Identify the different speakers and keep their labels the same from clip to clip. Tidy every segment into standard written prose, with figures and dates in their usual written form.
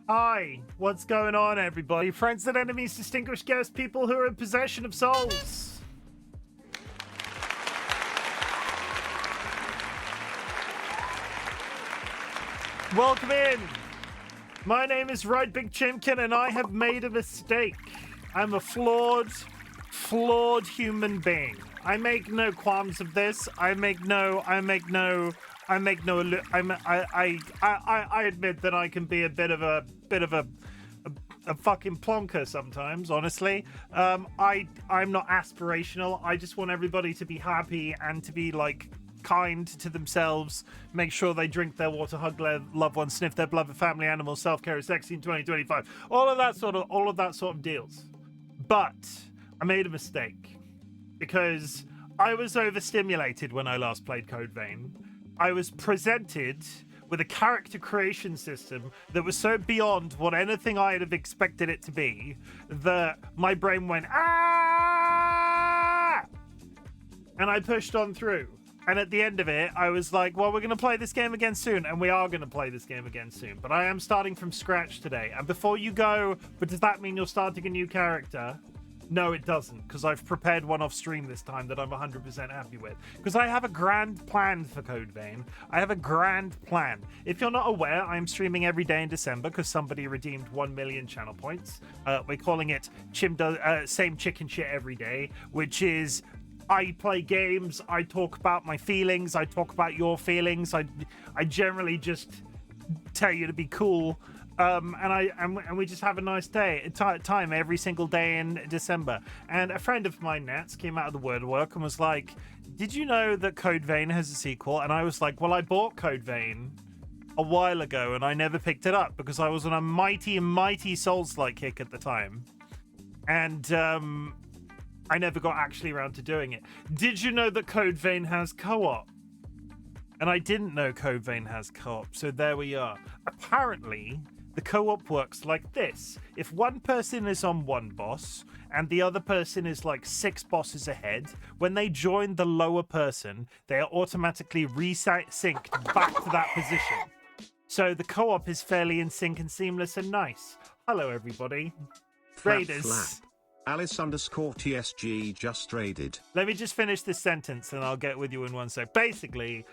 Speaker 1: Hi, what's going on, everybody? Friends and enemies, distinguished guests, people who are in possession of souls. Welcome in. My name is RightBigChimken, and I have made a mistake. I'm a flawed human being. I make no qualms of this. I admit that I can be a bit of a fucking plonker sometimes, honestly. I'm not aspirational. I just want everybody to be happy and to be like kind to themselves, make sure they drink their water, hug their loved ones, sniff their beloved family animals, self-care is sexy in 2025. All of that sort of deals. But I made a mistake because I was overstimulated when I last played Codevein. I was presented with a character creation system that was so beyond what anything I'd have expected it to be that my brain went, ah! And I pushed on through. And at the end of it, I was like, well, we're going to play this game again soon. And we are going to play this game again soon. But I am starting from scratch today. And before you go, but does that mean you're starting a new character? No, it doesn't, because I've prepared one off stream this time that I'm 100% happy with. Because I have a grand plan for Codevein. I have a grand plan. If you're not aware, I'm streaming every day in December because somebody redeemed 1 million channel points. We're calling it Chim does same chicken shit every day, which is I play games, I talk about my feelings, I talk about your feelings. I generally just tell you to be cool. And we just have a nice day time every single day in December. And a friend of mine, Nats, came out of the woodwork and was like, did you know that Codevein has a sequel? And I was like, well, I bought Codevein a while ago and I never picked it up because I was on a mighty soulslike kick at the time. And I never got actually around to doing it. Did you know that Codevein has co-op? And I didn't know Codevein has co-op, so there we are. Apparently, the co-op works like this. If one person is on one boss and the other person is like 6 bosses ahead, when they join the lower person, they are automatically synced back to that position. So the co-op is fairly in sync and seamless and nice. Hello, everybody. Raiders.
Speaker 2: Alice_TSG just raided.
Speaker 1: Let me just finish this sentence and I'll get with you in one sec. Basically,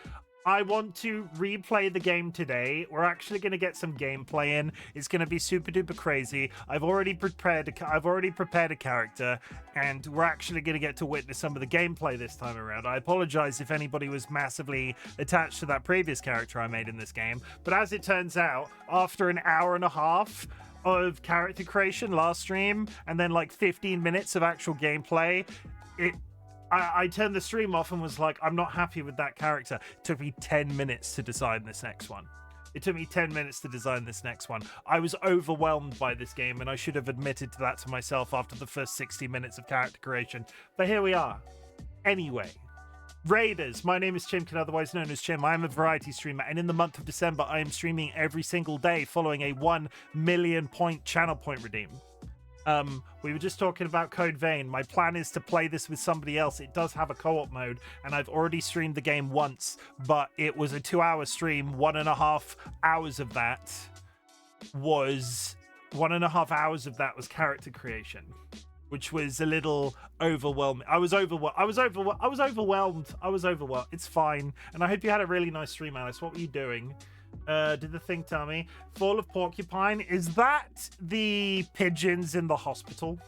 Speaker 1: I want to replay the game today. We're actually going to get some gameplay in. It's going to be super duper crazy. I've already prepared a character, and we're actually going to get to witness some of the gameplay this time around. I apologize if anybody was massively attached to that previous character I made in this game, but as it turns out, after an hour and a half of character creation last stream and then like 15 minutes of actual gameplay, I turned the stream off and was like, I'm not happy with that character. It took me 10 minutes to design this next one. I was overwhelmed by this game, and I should have admitted to that to myself after the first 60 minutes of character creation. But here we are. Anyway, Raiders, my name is Chimken, otherwise known as Chim. I am a variety streamer, and in the month of December, I am streaming every single day following a 1 million point channel point redeem. We were just talking about Codevein. My plan is to play this with somebody else. It does have a co-op mode, and I've already streamed the game once, but it was a 2-hour stream. 1.5 hours of that was character creation, which was a little overwhelming. I was overwhelmed. It's fine. And I hope you had a really nice stream, Alice. What were you doing? Did the thing tell me? Fall of Porcupine. Is that the pigeons in the hospital?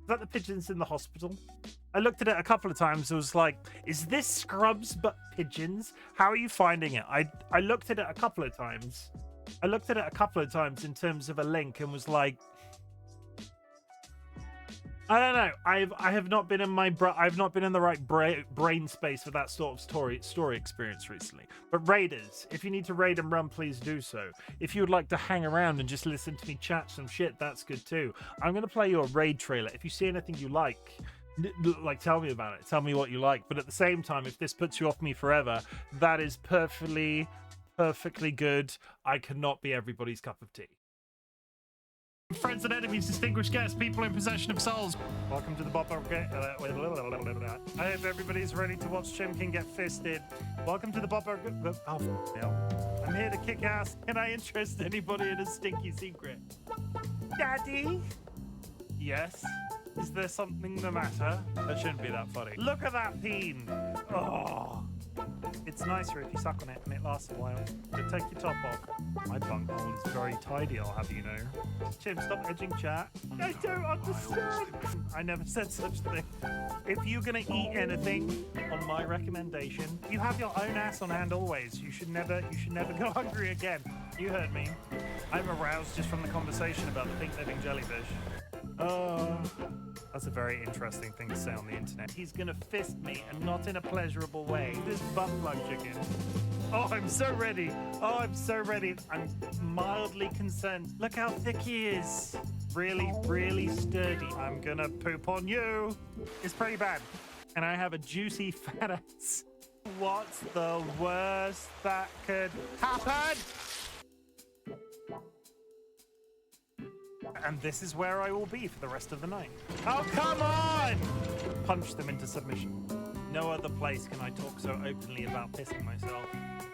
Speaker 1: I looked at it a couple of times. It was like, is this Scrubs but pigeons? How are you finding it? I looked at it a couple of times. In terms of a link and was like, I don't know. I have not been in the right brain space for that sort of story experience recently. But Raiders, if you need to raid and run, please do so. If you would like to hang around and just listen to me chat some shit, that's good too. I'm going to play you a raid trailer. If you see anything you like, tell me about it. Tell me what you like. But at the same time, if this puts you off me forever, that is perfectly good. I cannot be everybody's cup of tea. Friends and enemies, distinguished guests, people in possession of souls. Welcome to the Bob. I hope everybody's ready to watch Chimken get fisted. Welcome to the Bob. Oh, no. I'm here to kick ass. Can I interest anybody in a stinky secret? Daddy? Yes? Is there something the matter? That shouldn't be that funny. Look at that peen. Oh. It's nicer if you suck on it and it lasts a while. So take your top off. My bunghole is very tidy, I'll have you know. Chim, stop edging chat. I don't understand. I never said such a thing. If you're gonna eat anything, on my recommendation, you have your own ass on hand always. You should never go hungry again. You heard me. I'm aroused just from the conversation about the pink living jellyfish. That's a very interesting thing to say on the internet. He's gonna fist me, and not in a pleasurable way. This butt plug chicken. Oh, I'm so ready. Oh, I'm so ready. I'm mildly concerned. Look how thick he is. Really, really sturdy. I'm gonna poop on you. It's pretty bad. And I have a juicy fat ass. What's the worst that could happen? And this is where I will be for the rest of the night. Oh, come on! Punch them into submission. No other place can I talk so openly about pissing myself.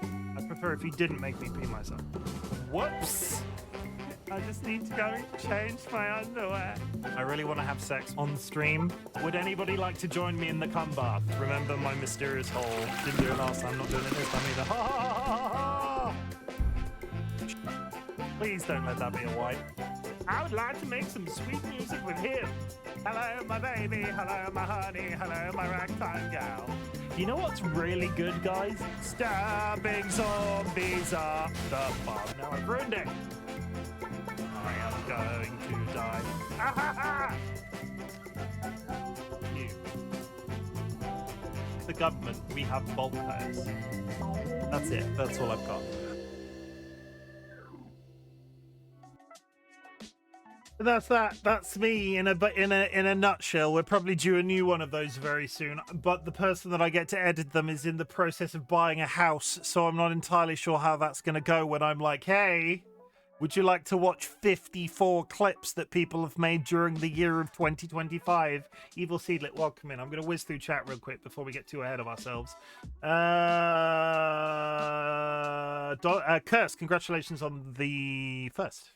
Speaker 1: I'd prefer if you didn't make me pee myself. Whoops! I just need to go change my underwear. I really want to have sex on stream. Would anybody like to join me in the cum bath? Remember my mysterious hole. Didn't do it last time, not doing it this time either. Ha ha ha ha ha! Please don't let that be a wipe. I would like to make some sweet music with him. Hello, my baby. Hello, my honey. Hello, my ragtime gal. You know what's really good, guys? Stabbing zombies up the bum. Now I've ruined it. I am going to die. Ah, ha, ha. You. The government, we have bulk pairs. That's it. That's all I've got. That's that. That's me in a nutshell. We're probably due a new one of those very soon. But the person that I get to edit them is in the process of buying a house, so I'm not entirely sure how that's going to go when I'm like, hey, would you like to watch 54 clips that people have made during the year of 2025? Evil Seedlet, welcome in. I'm going to whiz through chat real quick before we get too ahead of ourselves. Curse, congratulations on the first.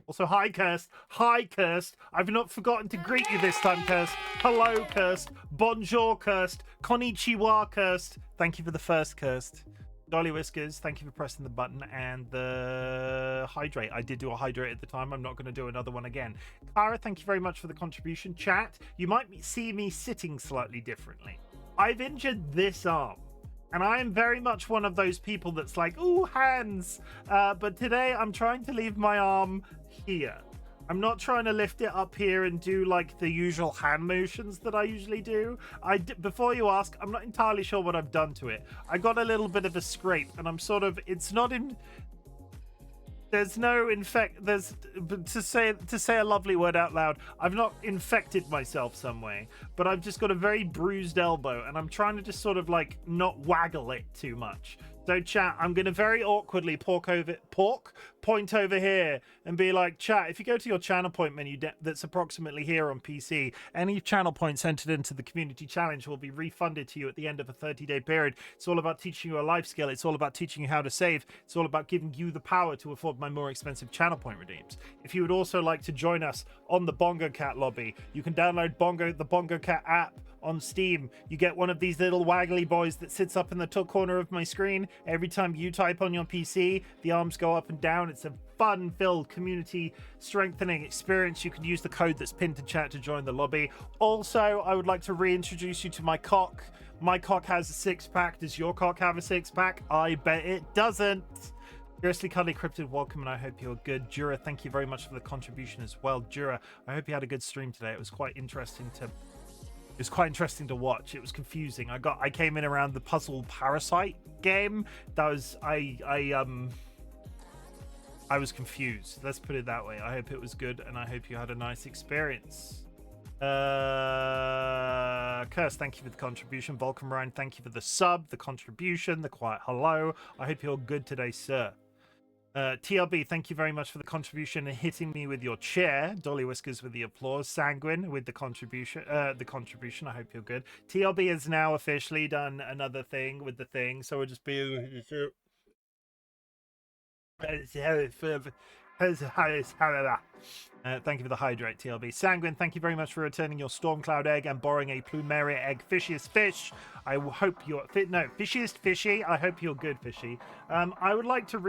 Speaker 1: Also, hi, Kirst. Hi, Kirst. I've not forgotten to greet you this time, Kirst. Hello, Kirst. Bonjour, Kirst. Konnichiwa, Kirst. Thank you for the first, Kirst. DollyWhiskers, thank you for pressing the button. And the hydrate. I did do a hydrate at the time. I'm not going to do another one again. Clara, thank you very much for the contribution. Chat, you might see me sitting slightly differently. I've injured this arm. And I am very much one of those people that's like, ooh, hands. But today I'm trying to leave my arm here. I'm not trying to lift it up here and do like the usual hand motions that I usually do. Before you ask, I'm not entirely sure what I've done to it. I got a little bit of a scrape and I'm sort of, it's not in... There's no to say a lovely word out loud. I've not infected myself some way, but I've just got a very bruised elbow and I'm trying to just sort of like not waggle it too much. So chat, I'm going to very awkwardly point over here and be like, chat, if you go to your channel point menu that's approximately here on PC, any channel points entered into the community challenge will be refunded to you at the end of a 30-day period. It's all about teaching you a life skill. It's all about teaching you how to save. It's all about giving you the power to afford my more expensive channel point redeems. If you would also like to join us on the Bongo Cat lobby, you can download the Bongo Cat app on Steam. You get one of these little waggly boys that sits up in the top corner of my screen. Every time you type on your PC, the arms go up and down. It's a fun-filled, community-strengthening experience. You can use the code that's pinned to chat to join the lobby. Also, I would like to reintroduce you to my cock. My cock has a six-pack. Does your cock have a six-pack? I bet it doesn't. Seriously, Cuddly Cryptid, welcome, and I hope you're good. Jura, thank you very much for the contribution as well. Jura, I hope you had a good stream today. It was quite interesting to watch. It was confusing. I came in around the puzzle parasite game. That was I was confused. Let's put it that way. I hope it was good and I hope you had a nice experience. Curse, thank you for the contribution. Vulcan Ryan, thank you for the sub, the contribution, the quiet hello. I hope you're good today, sir. TLB, thank you very much for the contribution and hitting me with your chair. DollyWhiskers with the applause. Sanguine with the contribution. I hope you're good. TLB has now officially done another thing with the thing, so we'll just be. Thank you for the hydrate, TLB. Sanguine, thank you very much for returning your Stormcloud egg and borrowing a Plumeria egg. Fishiest fish, I hope you're fit. No, fishiest fishy, I hope you're good, fishy. I would like to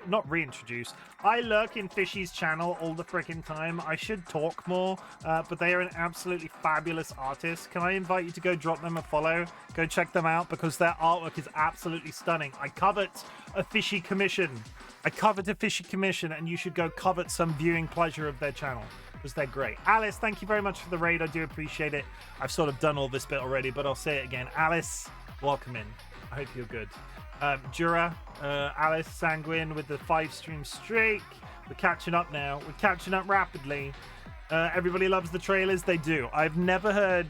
Speaker 1: not reintroduce. I lurk in Fishy's channel all the freaking time. I should talk more, but they are an absolutely fabulous artist. Can I invite you to go drop them a follow? Go check them out because their artwork is absolutely stunning. I covet a Fishy commission. And you should go covet some viewing pleasure of their channel because they're great. Alice, thank you very much for the raid. I do appreciate it. I've sort of done all this bit already, but I'll say it again. Alice, welcome in. I hope you're good. Jura, Alice, Sanguine with the 5-stream streak. We're catching up now. We're catching up rapidly. Everybody loves the trailers. They do. I've never heard...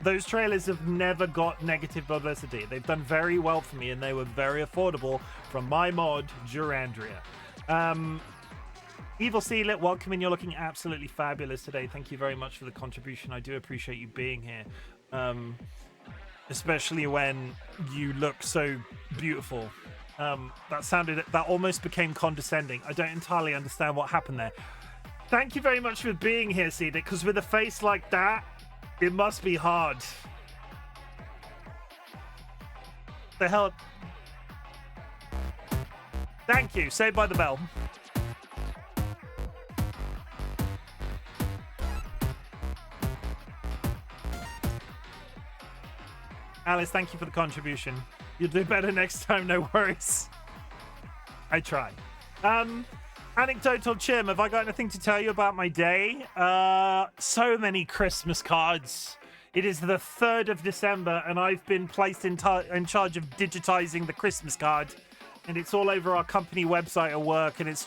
Speaker 1: Those trailers have never got negative publicity. They've done very well for me, and they were very affordable from my mod, Durandria. Evil Sealit, welcome in. You're looking absolutely fabulous today. Thank you very much for the contribution. I do appreciate you being here, especially when you look so beautiful. That almost became condescending. I don't entirely understand what happened there. Thank you very much for being here, Sealit, because with a face like that, it must be hard. The hell? Thank you. Saved by the Bell. Alice, thank you for the contribution. You'll do better next time, no worries. I try. Anecdotal Chim, have I got anything to tell you about my day? So many Christmas cards. It is the 3rd of December, and I've been placed in charge of digitizing the Christmas card, and it's all over our company website at work, and it's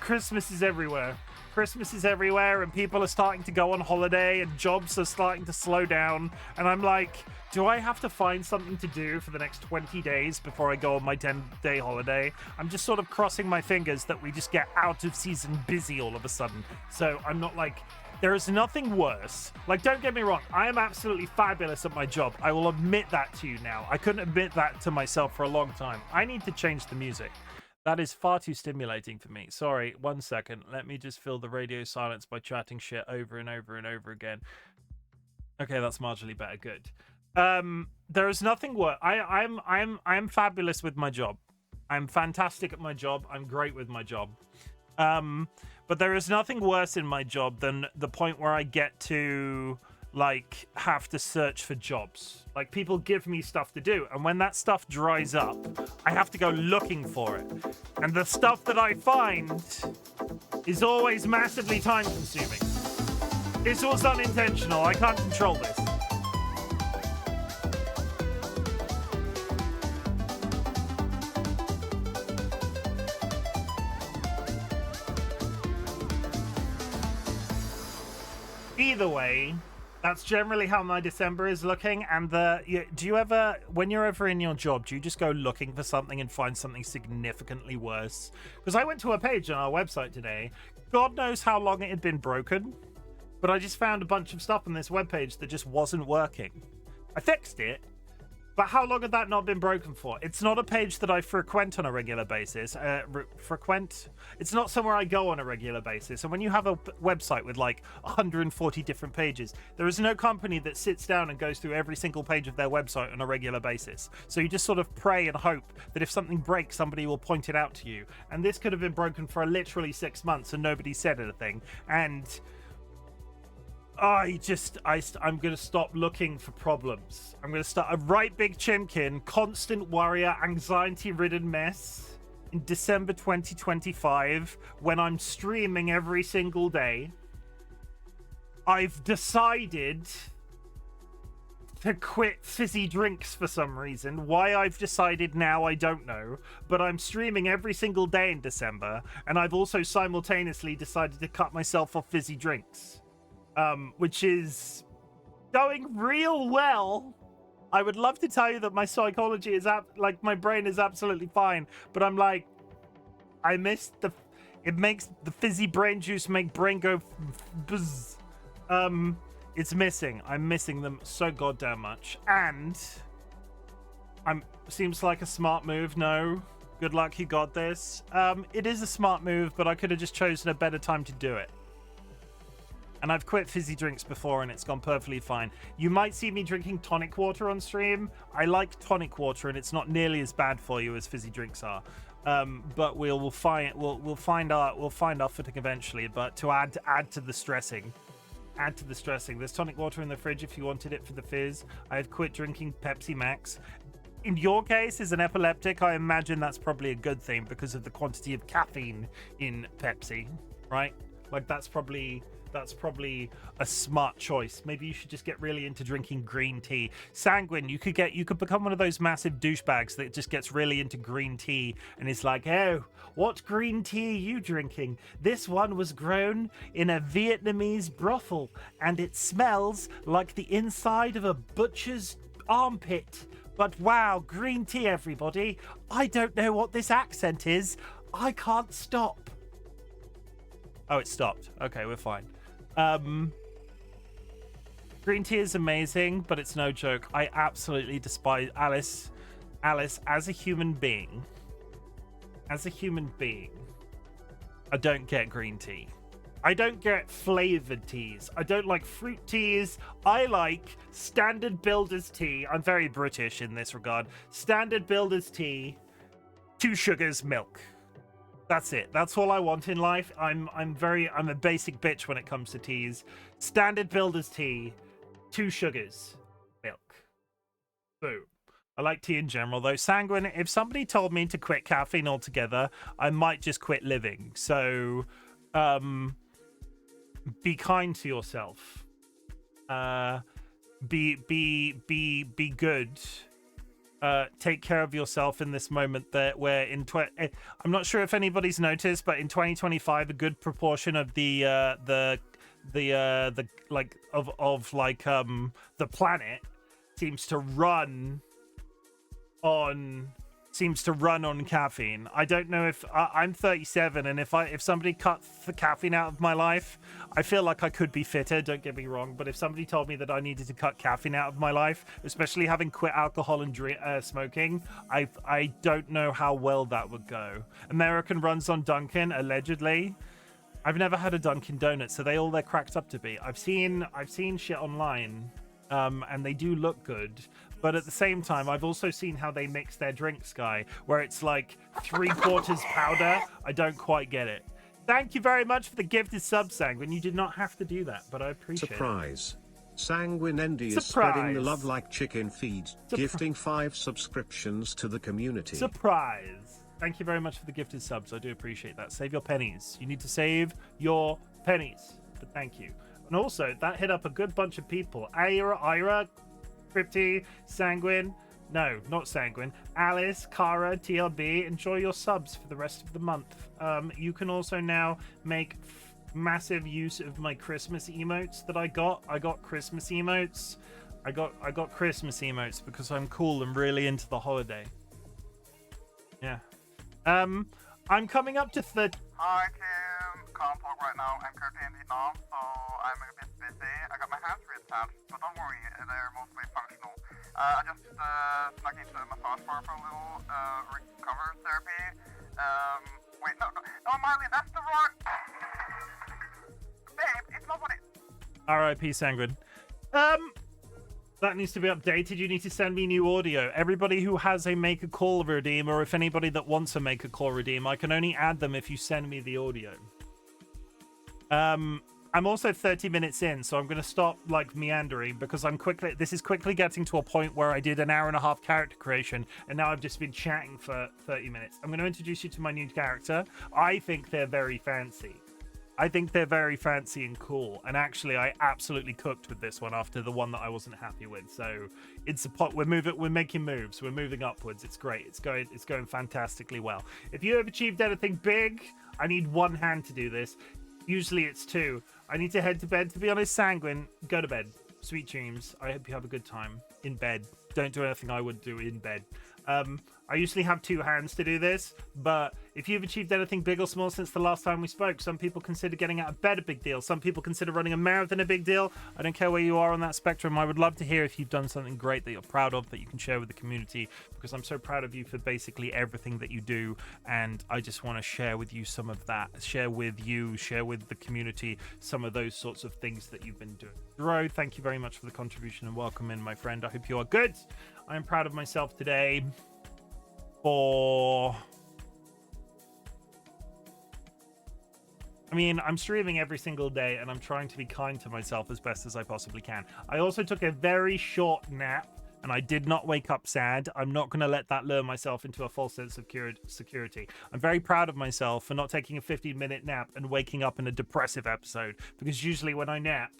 Speaker 1: Christmas is everywhere. Christmas is everywhere, and people are starting to go on holiday, and jobs are starting to slow down, and I'm like, do I have to find something to do for the next 20 days before I go on my 10-day holiday? I'm just sort of crossing my fingers that we just get out of season busy all of a sudden. So I'm not like, there is nothing worse. Like, don't get me wrong, I am absolutely fabulous at my job. I will admit that to you now. I couldn't admit that to myself for a long time. I need to change the music. That is far too stimulating for me. Sorry, 1 second. Let me just fill the radio silence by chatting shit over and over and over again. Okay, that's marginally better. Good. There is nothing worse. I'm fabulous with my job. I'm fantastic at my job. I'm great with my job. But there is nothing worse in my job than the point where I get to like have to search for jobs. Like, people give me stuff to do, and when that stuff dries up, I have to go looking for it. And the stuff that I find is always massively time consuming. This was unintentional. I can't control this. Either way, that's generally how my December is looking. And do you ever, when you're ever in your job, do you just go looking for something and find something significantly worse? Because I went to a page on our website today. God knows how long it had been broken, but I just found a bunch of stuff on this webpage that just wasn't working. I fixed it, but how long had that not been broken for? It's not a page that I frequent on a regular basis. It's not somewhere I go on a regular basis. And when you have a website with like 140 different pages, there is no company that sits down and goes through every single page of their website on a regular basis. So you just sort of pray and hope that if something breaks, somebody will point it out to you. And this could have been broken for literally 6 months and nobody said anything. And I'm going to stop looking for problems. I'm going to start a RightBigChimken, constant warrior, anxiety-ridden mess in December 2025 when I'm streaming every single day. I've decided to quit fizzy drinks for some reason. Why I've decided now, I don't know. But I'm streaming every single day in December, and I've also simultaneously decided to cut myself off fizzy drinks. Which is going real well I would love to tell you that my psychology is like my brain is absolutely fine, but I'm like, I miss it makes the fizzy brain juice make brain go buzz. It's missing. I'm missing them so goddamn much. And seems like a smart move. No, good luck, you got this. It is a smart move, but I could have just chosen a better time to do it. And I've quit fizzy drinks before and it's gone perfectly fine. You might see me drinking tonic water on stream. I like tonic water and it's not nearly as bad for you as fizzy drinks are. But we'll find our footing eventually. But to add to the stressing. There's tonic water in the fridge if you wanted it for the fizz. I have quit drinking Pepsi Max. In your case, as an epileptic, I imagine that's probably a good thing because of the quantity of caffeine in Pepsi, right? Like that's probably a smart choice. Maybe you should just get really into drinking green tea. Sanguine, you could become one of those massive douchebags that just gets really into green tea and is like, oh, what green tea are you drinking? This one was grown in a Vietnamese brothel and it smells like the inside of a butcher's armpit. But wow, green tea, everybody. I don't know what this accent is. I can't stop. Oh, it stopped. Okay, we're fine. Green tea is amazing, but it's no joke. I absolutely despise Alice as a human being. As a human being, I don't get green tea. I don't get flavored teas. I don't like fruit teas. I like standard builder's tea. I'm very British in this regard. Standard builder's tea, 2 sugars, milk. That's it. That's all I want in life. I'm a basic bitch when it comes to teas. Standard builder's tea, 2 sugars, milk. Boom. I like tea in general though. Sanguine, if somebody told me to quit caffeine altogether, I might just quit living. So be kind to yourself. Be good. Take care of yourself in this moment that we're in. I'm not sure if anybody's noticed, but in 2025, a good proportion of the planet seems to run on caffeine. I don't know if I'm 37, and if somebody cut the caffeine out of my life, I feel like I could be fitter. Don't get me wrong, but if somebody told me that I needed to cut caffeine out of my life, especially having quit alcohol and smoking, I don't know how well that would go. American runs on Dunkin', allegedly. I've never had a Dunkin' Donut, so they're cracked up to be. I've seen shit online, and they do look good. But at the same time, I've also seen how they mix their drinks, Guy, where it's like 3/4 powder. I don't quite get it. Thank you very much for the gifted sub, Sanguine. You did not have to do that, but I appreciate it.
Speaker 2: Surprise. Sanguine Endy is spreading the love like chicken feed, gifting 5 subscriptions to the community.
Speaker 1: Surprise. Thank you very much for the gifted subs. I do appreciate that. Save your pennies. You need to save your pennies. But thank you. And also, that hit up a good bunch of people. Ira, Crypty, Sanguine, no, not Sanguine, Alice, Kara, TLB, enjoy your subs for the rest of the month. You can also now make massive use of my Christmas emotes that I got. I got Christmas emotes. I got Christmas emotes because I'm cool and really into the holiday. Yeah. I'm coming up to
Speaker 3: Hi, Chim. Can't talk right now. I'm currently in Vietnam, so I'm a bit busy. I got my hands reattached, but don't worry, they're mostly functional. I just snuck into a massage bar for a little recovery therapy. Wait, no, Miley, that's the wrong. Babe, it's not what it.
Speaker 1: R.I.P. Sanguine. That needs to be updated. You need to send me new audio. Everybody who has a make a call redeem, or if anybody that wants a make a call redeem, I can only add them if you send me the audio. I'm also 30 minutes in, so I'm going to stop meandering because this is quickly getting to a point where I did an hour and a half character creation, and now I've just been chatting for 30 minutes. I'm going to introduce you to my new character. I think they're very fancy. I think they're very fancy and cool, and actually I absolutely cooked with this one after the one that I wasn't happy with. So it's a pot. We're making moves, we're moving upwards. It's great. It's going fantastically well. If you have achieved anything big, I need 1 hand to do this. Usually it's 2. I need to head to bed. To be honest, Sanguine, go to bed. Sweet dreams. I hope you have a good time in bed. don't do anything I would do in bed. I usually have 2 hands to do this, but if you've achieved anything big or small since the last time we spoke, some people consider getting out of bed a big deal. Some people consider running a marathon a big deal. I don't care where you are on that spectrum. I would love to hear if you've done something great that you're proud of that you can share with the community, because I'm so proud of you for basically everything that you do, and I just want to share with you some of that. Share with the community some of those sorts of things that you've been doing. Dro, thank you very much for the contribution and welcome in, my friend. I hope you are good. I'm proud of myself today for... I mean, I'm streaming every single day and I'm trying to be kind to myself as best as I possibly can. I also took a very short nap and I did not wake up sad. I'm not going to let that lure myself into a false sense of security. I'm very proud of myself for not taking a 15-minute nap and waking up in a depressive episode, because usually when I nap,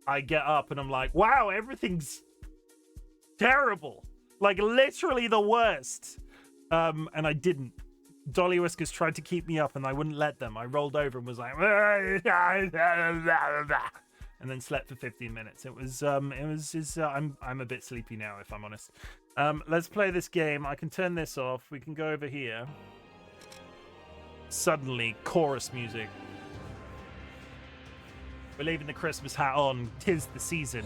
Speaker 1: I get up and I'm like, wow, everything's terrible. Like, literally the worst. And I didn't. DollyWhiskers tried to keep me up and I wouldn't let them. I rolled over and was like, and then slept for 15 minutes. I'm a bit sleepy now, if I'm honest. Let's play this game. I can turn this off. We can go over here. Suddenly, chorus music. We're leaving the Christmas hat on. 'Tis the season.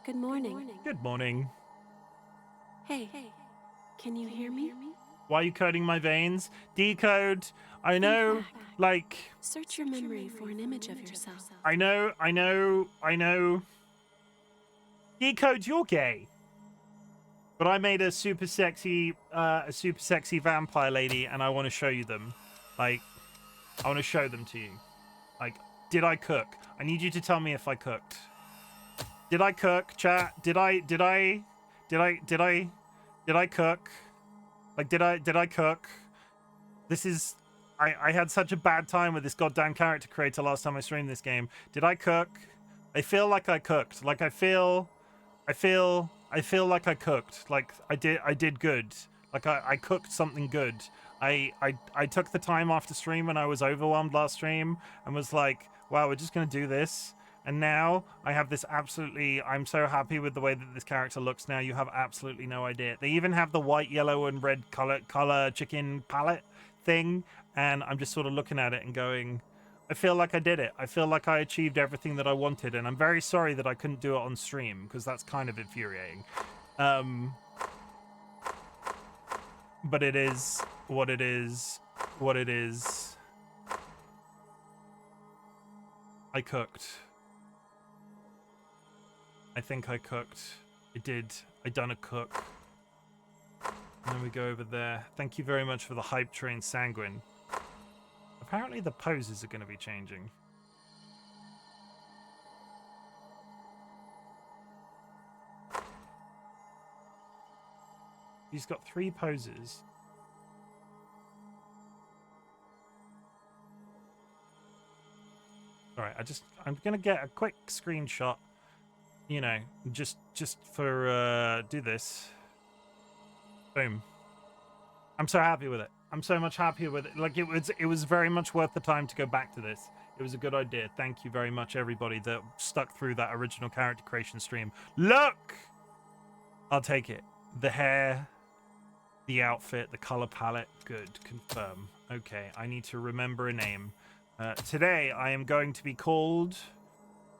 Speaker 4: Good morning.
Speaker 1: Good morning.
Speaker 4: Hey, can you hear me?
Speaker 1: Why are you coding my veins? Decode. I know, like...
Speaker 4: Search your memory for an image of yourself.
Speaker 1: I know. Decode, you're gay. But I made a super sexy vampire lady, and I want to show you them. Like, I want to show them to you. Like, did I cook? I need you to tell me if I cooked. Did I cook, chat? Did I cook? Like, did I cook? This is... I had such a bad time with this goddamn character creator last time I streamed this game. Did I cook? I feel like I cooked. Like, I feel like I cooked. Like, I did good. Like, I cooked something good. I took the time after stream when I was overwhelmed last stream and was like, wow, we're just gonna do this. And now I have this absolutely... I'm so happy with the way that this character looks now. You have absolutely no idea. They even have the white, yellow, and red color chicken palette thing. And I'm just sort of looking at it and going, I feel like I did it. I feel like I achieved everything that I wanted. And I'm very sorry that I couldn't do it on stream, because that's kind of infuriating. But it is what it is. What it is. I cooked. I think I cooked. I did. I done a cook. And then we go over there. Thank you very much for the hype train, Sanguine. Apparently the poses are going to be changing. He's got 3 poses. Alright, I'm going to get a quick screenshot. You know, just for do this. Boom. I'm so happy with it. I'm so much happier with it. Like, it was very much worth the time to go back to this. It was a good idea. Thank you very much, everybody that stuck through that original character creation stream. Look! I'll take it. The hair, the outfit, the color palette. Good. Confirm. Okay, I need to remember a name. Today, I am going to be called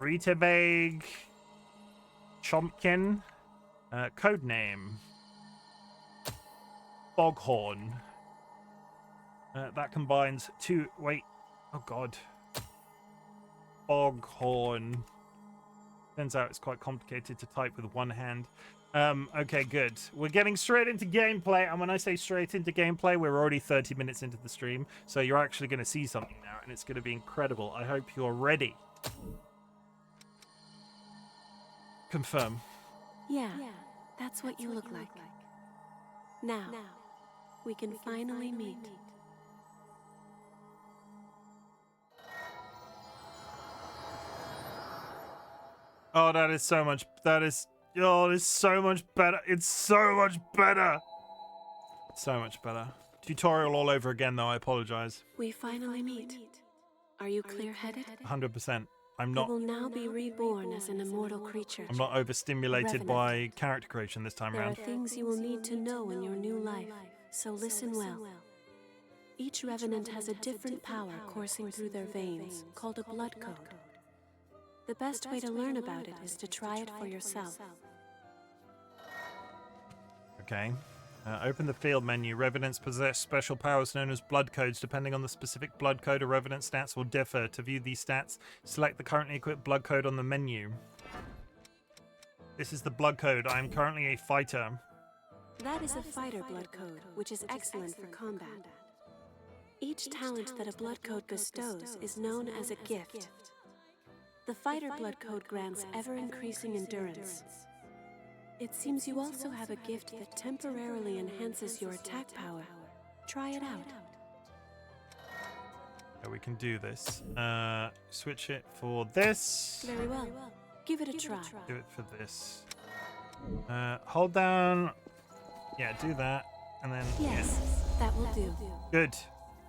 Speaker 1: RightBigChimken. Codename Foghorn. That combines 2... Wait. Oh, God. Foghorn. Turns out it's quite complicated to type with one hand. Okay, good. We're getting straight into gameplay. And when I say straight into gameplay, we're already 30 minutes into the stream. So you're actually going to see something now. And it's going to be incredible. I hope you're ready. Confirm.
Speaker 4: Yeah, that's what you look like. Now, we can finally meet.
Speaker 1: Oh, that is so much... Oh, it's so much better. It's so much better. So much better. Tutorial all over again, though. I apologize.
Speaker 4: We finally meet. Are you clear-headed?
Speaker 1: 100%. I'm
Speaker 4: You
Speaker 1: not.
Speaker 4: will now be reborn as an immortal creature.
Speaker 1: I'm not overstimulated by character creation this time
Speaker 4: There are
Speaker 1: around.
Speaker 4: things you will need to know in your new life, so listen well. Each revenant has a different power coursing through their veins, called a blood code. The best way to learn about it is to try it for yourself.
Speaker 1: Okay. Open the field menu. Revenants possess special powers known as blood codes. Depending on the specific blood code, a revenant stats will differ. To view these stats, select the currently equipped blood code on the menu. This is the blood code. I am currently a fighter.
Speaker 4: That is a fighter blood code, which is excellent for combat. Each talent that a blood code bestows is known as a gift. The fighter blood code grants ever-increasing endurance. It seems you also have a gift that temporarily enhances your attack power. Try it out.
Speaker 1: Yeah, we can do this. Switch it for this.
Speaker 4: Very well. Give it a try.
Speaker 1: Do it for this. Hold down. Yeah, do that. And then...
Speaker 4: Yes, that will do.
Speaker 1: Good.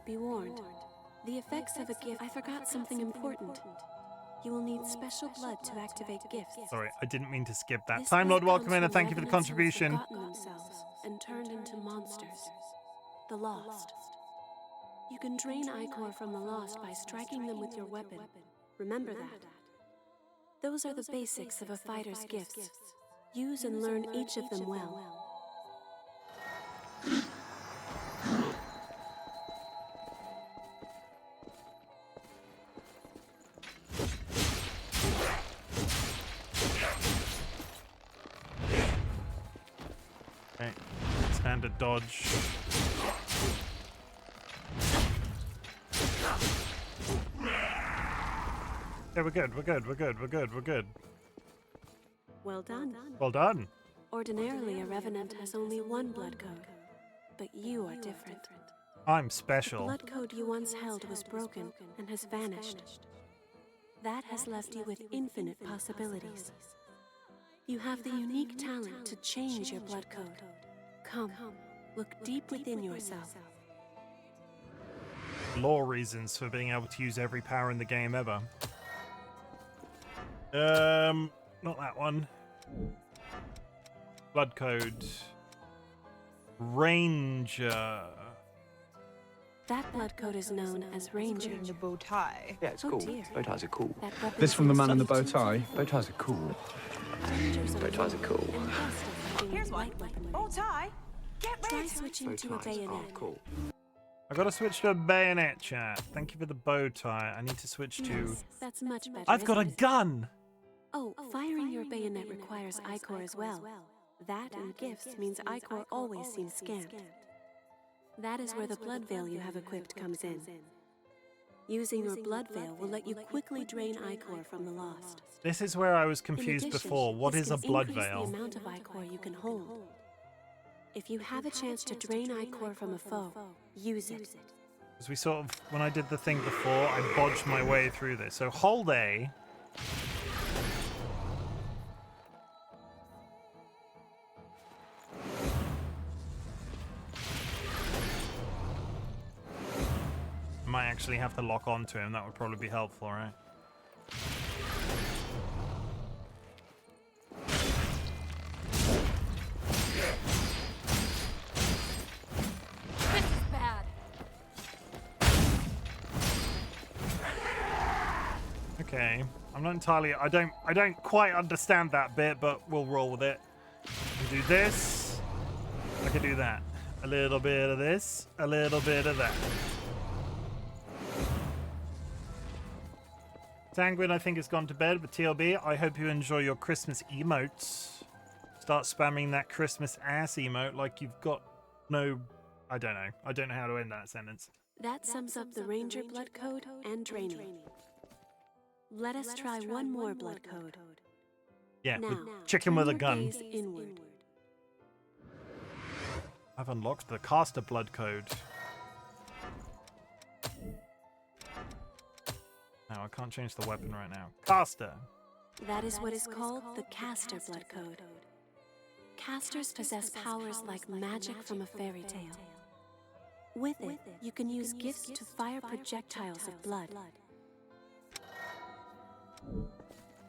Speaker 4: Be warned. The effects of a gift... I forgot something important. You will need special blood to activate gifts.
Speaker 1: Sorry, I didn't mean to skip that.
Speaker 4: This
Speaker 1: Time Lord,
Speaker 4: blood
Speaker 1: welcome
Speaker 4: comes
Speaker 1: in and
Speaker 4: from
Speaker 1: thank you for the
Speaker 4: revenants who have
Speaker 1: contribution.
Speaker 4: forgotten themselves and turned into monsters. The Lost. You can drain ichor from the Lost by striking them with your weapon. Remember that. Those are the basics of a fighter's gifts. Use and learn each of them well.
Speaker 1: Okay, standard dodge. Yeah, we're good, we're good, we're good, we're good, we're good.
Speaker 4: Well done.
Speaker 1: Well done.
Speaker 4: Ordinarily, a revenant has only one blood code, but you are different.
Speaker 1: I'm
Speaker 4: The
Speaker 1: special.
Speaker 4: blood code you once held was broken and has vanished. That has left you with infinite possibilities. You have the unique talent to change your blood code. Come, look deep within yourself.
Speaker 1: Lore reasons for being able to use every power in the game ever. Not that one. Blood code. Ranger.
Speaker 4: That blood code is known as Ranger.
Speaker 5: The bow tie.
Speaker 6: Yeah, it's
Speaker 4: Oh
Speaker 6: cool.
Speaker 4: dear.
Speaker 6: Bow ties are cool.
Speaker 4: That weapon
Speaker 7: This from the man in the bow
Speaker 4: seems
Speaker 7: tie.
Speaker 6: Bow ties are cool.
Speaker 4: Rangers
Speaker 6: Bow ties are cool.
Speaker 4: and best at fighting
Speaker 5: Here's
Speaker 4: with
Speaker 5: one.
Speaker 4: light weaponry.
Speaker 5: Bow tie. Get
Speaker 4: Try
Speaker 5: ready.
Speaker 4: switching
Speaker 6: Bow
Speaker 4: to a
Speaker 6: ties are
Speaker 4: bayonet.
Speaker 6: cool.
Speaker 1: I gotta switch to a bayonet, chat. Thank you for the bow tie. I need to switch to...
Speaker 4: Yes, that's much better.
Speaker 1: I've got a
Speaker 4: isn't it?
Speaker 1: gun!
Speaker 4: Oh, firing your bayonet requires ichor as well. That and gifts means ichor always seems scant. That is where the blood veil you have equipped comes in. Using your blood veil will let you quickly drain ichor from the Lost.
Speaker 1: This is where I was
Speaker 4: In
Speaker 1: confused
Speaker 4: addition,
Speaker 1: before. What
Speaker 4: this
Speaker 1: is a
Speaker 4: can
Speaker 1: blood
Speaker 4: increase
Speaker 1: veil?
Speaker 4: the amount of ichor you can hold. If you have a chance to drain ichor from a foe, use it.
Speaker 1: Because we sort of, when I did the thing before, I bodged my way through this. So hold A. Might actually have to lock onto him. That would probably be helpful, right?
Speaker 8: This is bad.
Speaker 1: Okay. I'm not entirely... I don't quite understand that bit, but we'll roll with it. I can do this. I can do that. A little bit of this. A little bit of that. Sanguine, I think, has gone to bed, but TLB, I hope you enjoy your Christmas emotes. Start spamming that Christmas ass emote like you've got no... I don't know. I don't know how to end that sentence.
Speaker 4: That sums up the Ranger blood code and draining. Let us try one more blood code.
Speaker 1: Yeah,
Speaker 4: Now,
Speaker 1: with chicken with a
Speaker 4: turn your
Speaker 1: gun.
Speaker 4: gaze inward.
Speaker 1: I've unlocked the caster blood code. No, I can't change the weapon right now. Caster.
Speaker 4: That is what is called the caster blood code. Casters possess powers like magic from a fairy tale. With it, you can use gifts to fire projectiles of blood.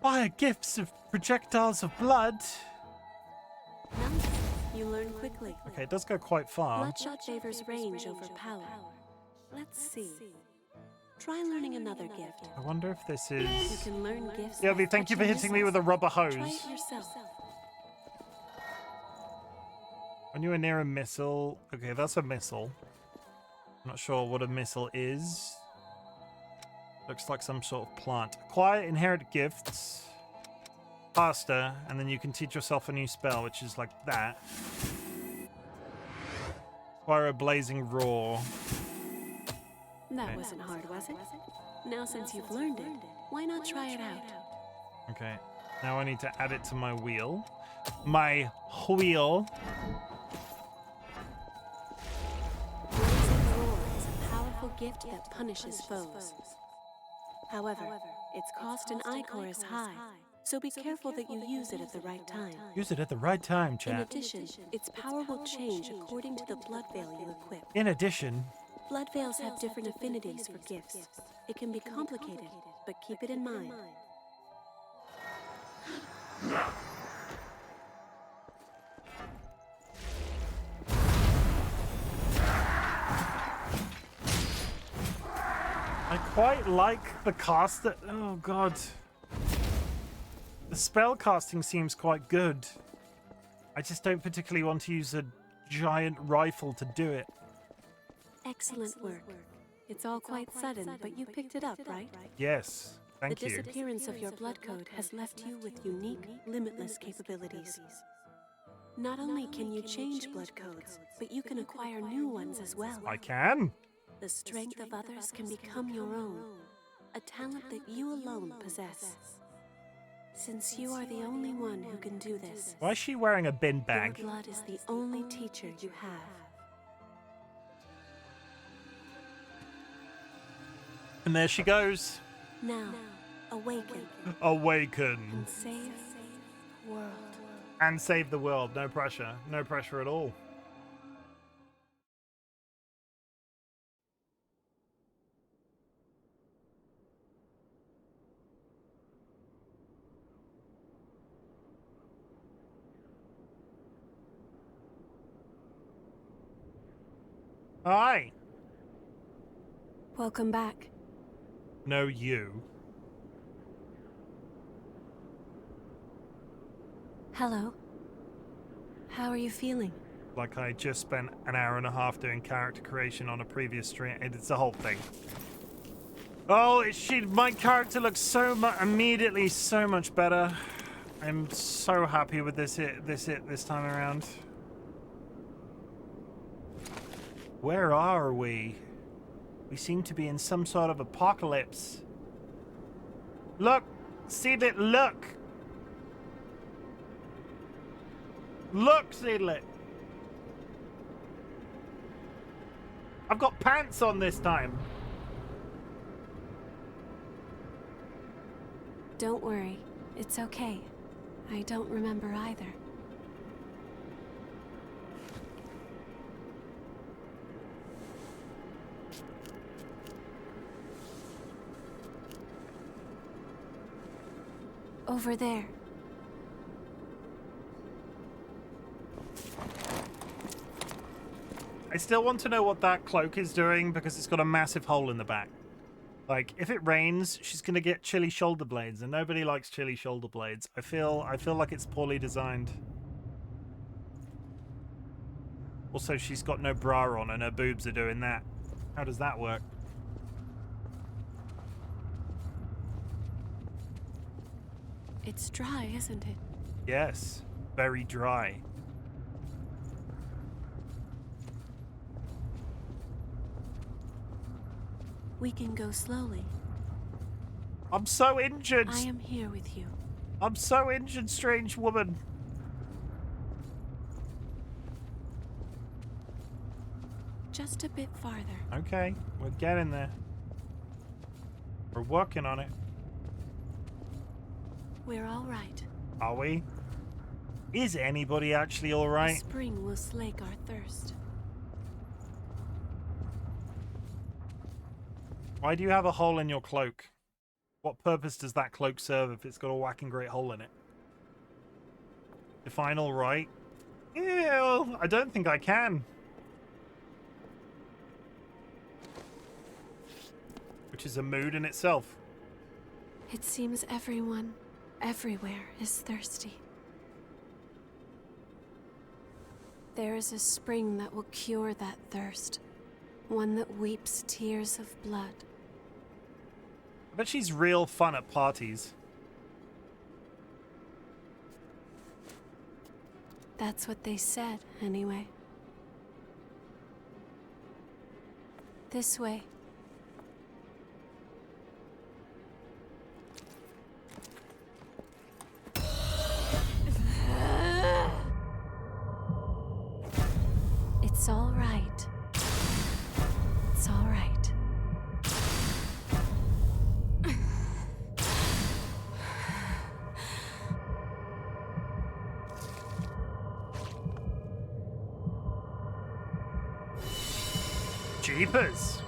Speaker 1: Fire gifts of projectiles of blood.
Speaker 4: Nice. You learn quickly.
Speaker 1: Okay, it does go quite far.
Speaker 4: Bloodshot favors range over power. Let's see. Try learning another gift.
Speaker 1: I wonder if this is...
Speaker 4: You can learn gifts.
Speaker 1: Yeah, thank you for hitting me with a rubber hose.
Speaker 4: Try it yourself.
Speaker 1: When you are near a missile... Okay, that's a missile. I'm not sure what a missile is. Looks like some sort of plant. Acquire inherit gifts faster, and then you can teach yourself a new spell, which is like that. Acquire a blazing roar.
Speaker 4: That
Speaker 1: Okay.
Speaker 4: wasn't hard, was it? Now since you've learned it, why not try it out?
Speaker 1: Okay, now I need to add it to my wheel. My wheel.
Speaker 4: Blazing Roar is a powerful gift that punishes foes. However, its cost in Ichor is high, so be careful that you use it at the right time.
Speaker 1: Use it at the right time,
Speaker 4: In
Speaker 1: chat.
Speaker 4: addition, its power will change according to the blood veil you equip.
Speaker 1: In addition,
Speaker 4: Blood veils have different affinities for gifts. It can be complicated, but keep it in mind.
Speaker 1: I quite like the cast that... Oh, God. The spell casting seems quite good. I just don't particularly want to use a giant rifle to do it.
Speaker 4: Excellent work. It's all quite sudden, but you picked it up, right?
Speaker 1: Yes, thank
Speaker 4: The
Speaker 1: you.
Speaker 4: disappearance of your blood code has left you with unique, limitless capabilities. Not only can you change blood codes, but you can acquire new ones as well.
Speaker 1: I can.
Speaker 4: The strength of others can become your own, a talent that you alone possess. Since you are the only one who can do this,
Speaker 1: Why is she wearing a bin
Speaker 4: your
Speaker 1: bag?
Speaker 4: blood is the only teacher you have.
Speaker 1: And there she goes.
Speaker 4: Now, awaken
Speaker 1: Awaken.
Speaker 4: and save the world.
Speaker 1: And save the world. No pressure. No pressure at all. Hi.
Speaker 4: Welcome back.
Speaker 1: No, you.
Speaker 4: Hello. How are you feeling?
Speaker 1: Like I just spent an hour and a half doing character creation on a previous stream. It's the whole thing. Oh, my character looks immediately so much better. I'm so happy with this time around. Where are we? We seem to be in some sort of apocalypse. Look! Seedlit, look! Look, Seedlit! I've got pants on this time.
Speaker 4: Don't worry. It's okay. I don't remember either. Over there.
Speaker 1: I still want to know what that cloak is doing because it's got a massive hole in the back. Like, if it rains, she's gonna get chilly shoulder blades, and nobody likes chilly shoulder blades. I feel like it's poorly designed. Also, she's got no bra on and her boobs are doing that. How does that work?
Speaker 4: It's dry, isn't it?
Speaker 1: Yes, very dry.
Speaker 4: We can go slowly.
Speaker 1: I'm so injured.
Speaker 4: I am here with you.
Speaker 1: I'm so injured, strange woman.
Speaker 4: Just a bit farther.
Speaker 1: Okay, we're getting there. We're working on it.
Speaker 4: We're all right.
Speaker 1: Are we? Is anybody actually all
Speaker 4: The
Speaker 1: right?
Speaker 4: spring will slake our thirst.
Speaker 1: Why do you have a hole in your cloak? What purpose does that cloak serve if it's got a whacking great hole in it? Define all right? Yeah, well, I don't think I can. Which is a mood in itself.
Speaker 4: It seems everyone, everywhere, is thirsty. There is a spring that will cure that thirst. One that weeps tears of blood.
Speaker 1: I bet she's real fun at parties.
Speaker 4: That's what they said, anyway. This way. It's all right. It's all right.
Speaker 1: Jeepers.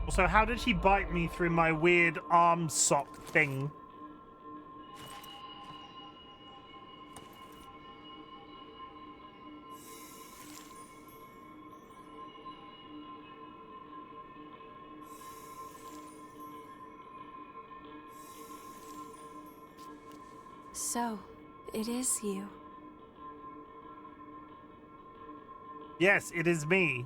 Speaker 1: Also, how did she bite me through my weird arm sock thing?
Speaker 4: So, it is you.
Speaker 1: Yes, it is me.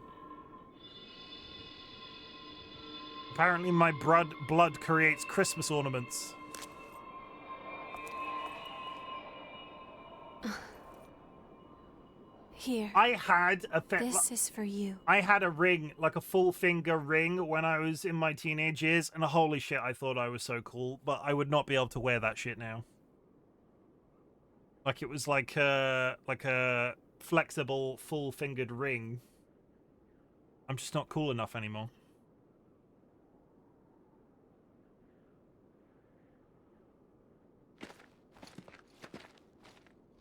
Speaker 1: Apparently my blood creates Christmas ornaments.
Speaker 4: Here.
Speaker 1: I had a
Speaker 4: This is for you.
Speaker 1: I had a ring, like a full finger ring, when I was in my teenage years, and holy shit, I thought I was so cool, but I would not be able to wear that shit now. Like it was like a flexible, full-fingered ring. I'm just not cool enough anymore.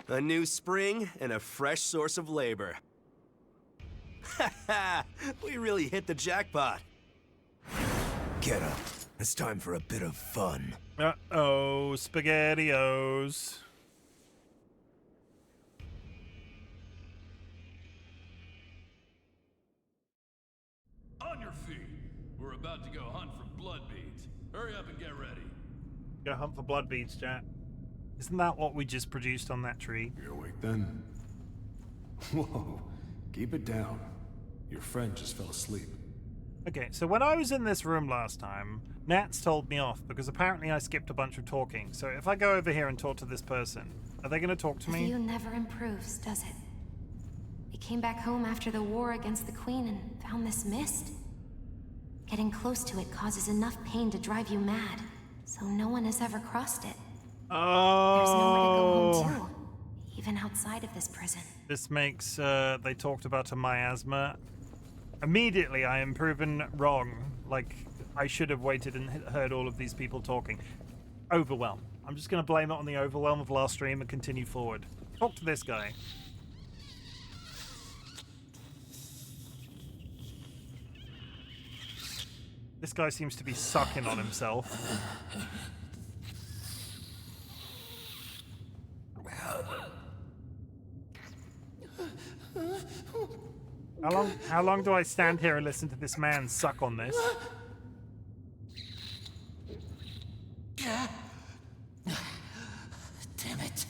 Speaker 7: A new spring and a fresh source of labor. Ha ha! We really hit the jackpot.
Speaker 6: Get up. It's time for a bit of fun.
Speaker 1: Uh-oh, SpaghettiOs.
Speaker 9: On your feet. We're about to go hunt for blood beads. Hurry up and get ready.
Speaker 1: Go hunt for blood beads, chat. Isn't that what we just produced on that tree?
Speaker 10: You awake then? Whoa, keep it down. Your friend just fell asleep.
Speaker 1: Okay, so when I was in this room last time, Nats told me off because apparently I skipped a bunch of talking. So if I go over here and talk to this person, are they going to talk to me?
Speaker 11: The view never improves, does it? We came back home after the war against the Queen and found this mist. Getting close to it causes enough pain to drive you mad, so no one has ever crossed it.
Speaker 1: Oh.
Speaker 11: There's nowhere to go home to, even outside of this prison.
Speaker 1: This makes, they talked about a miasma. Immediately I am proven wrong. Like, I should have waited and heard all of these people talking. Overwhelm. I'm just going to blame it on the overwhelm of last stream and continue forward. Talk to this guy. This guy seems to be sucking on himself. How long do I stand here and listen to this man suck on this?
Speaker 12: Damn it.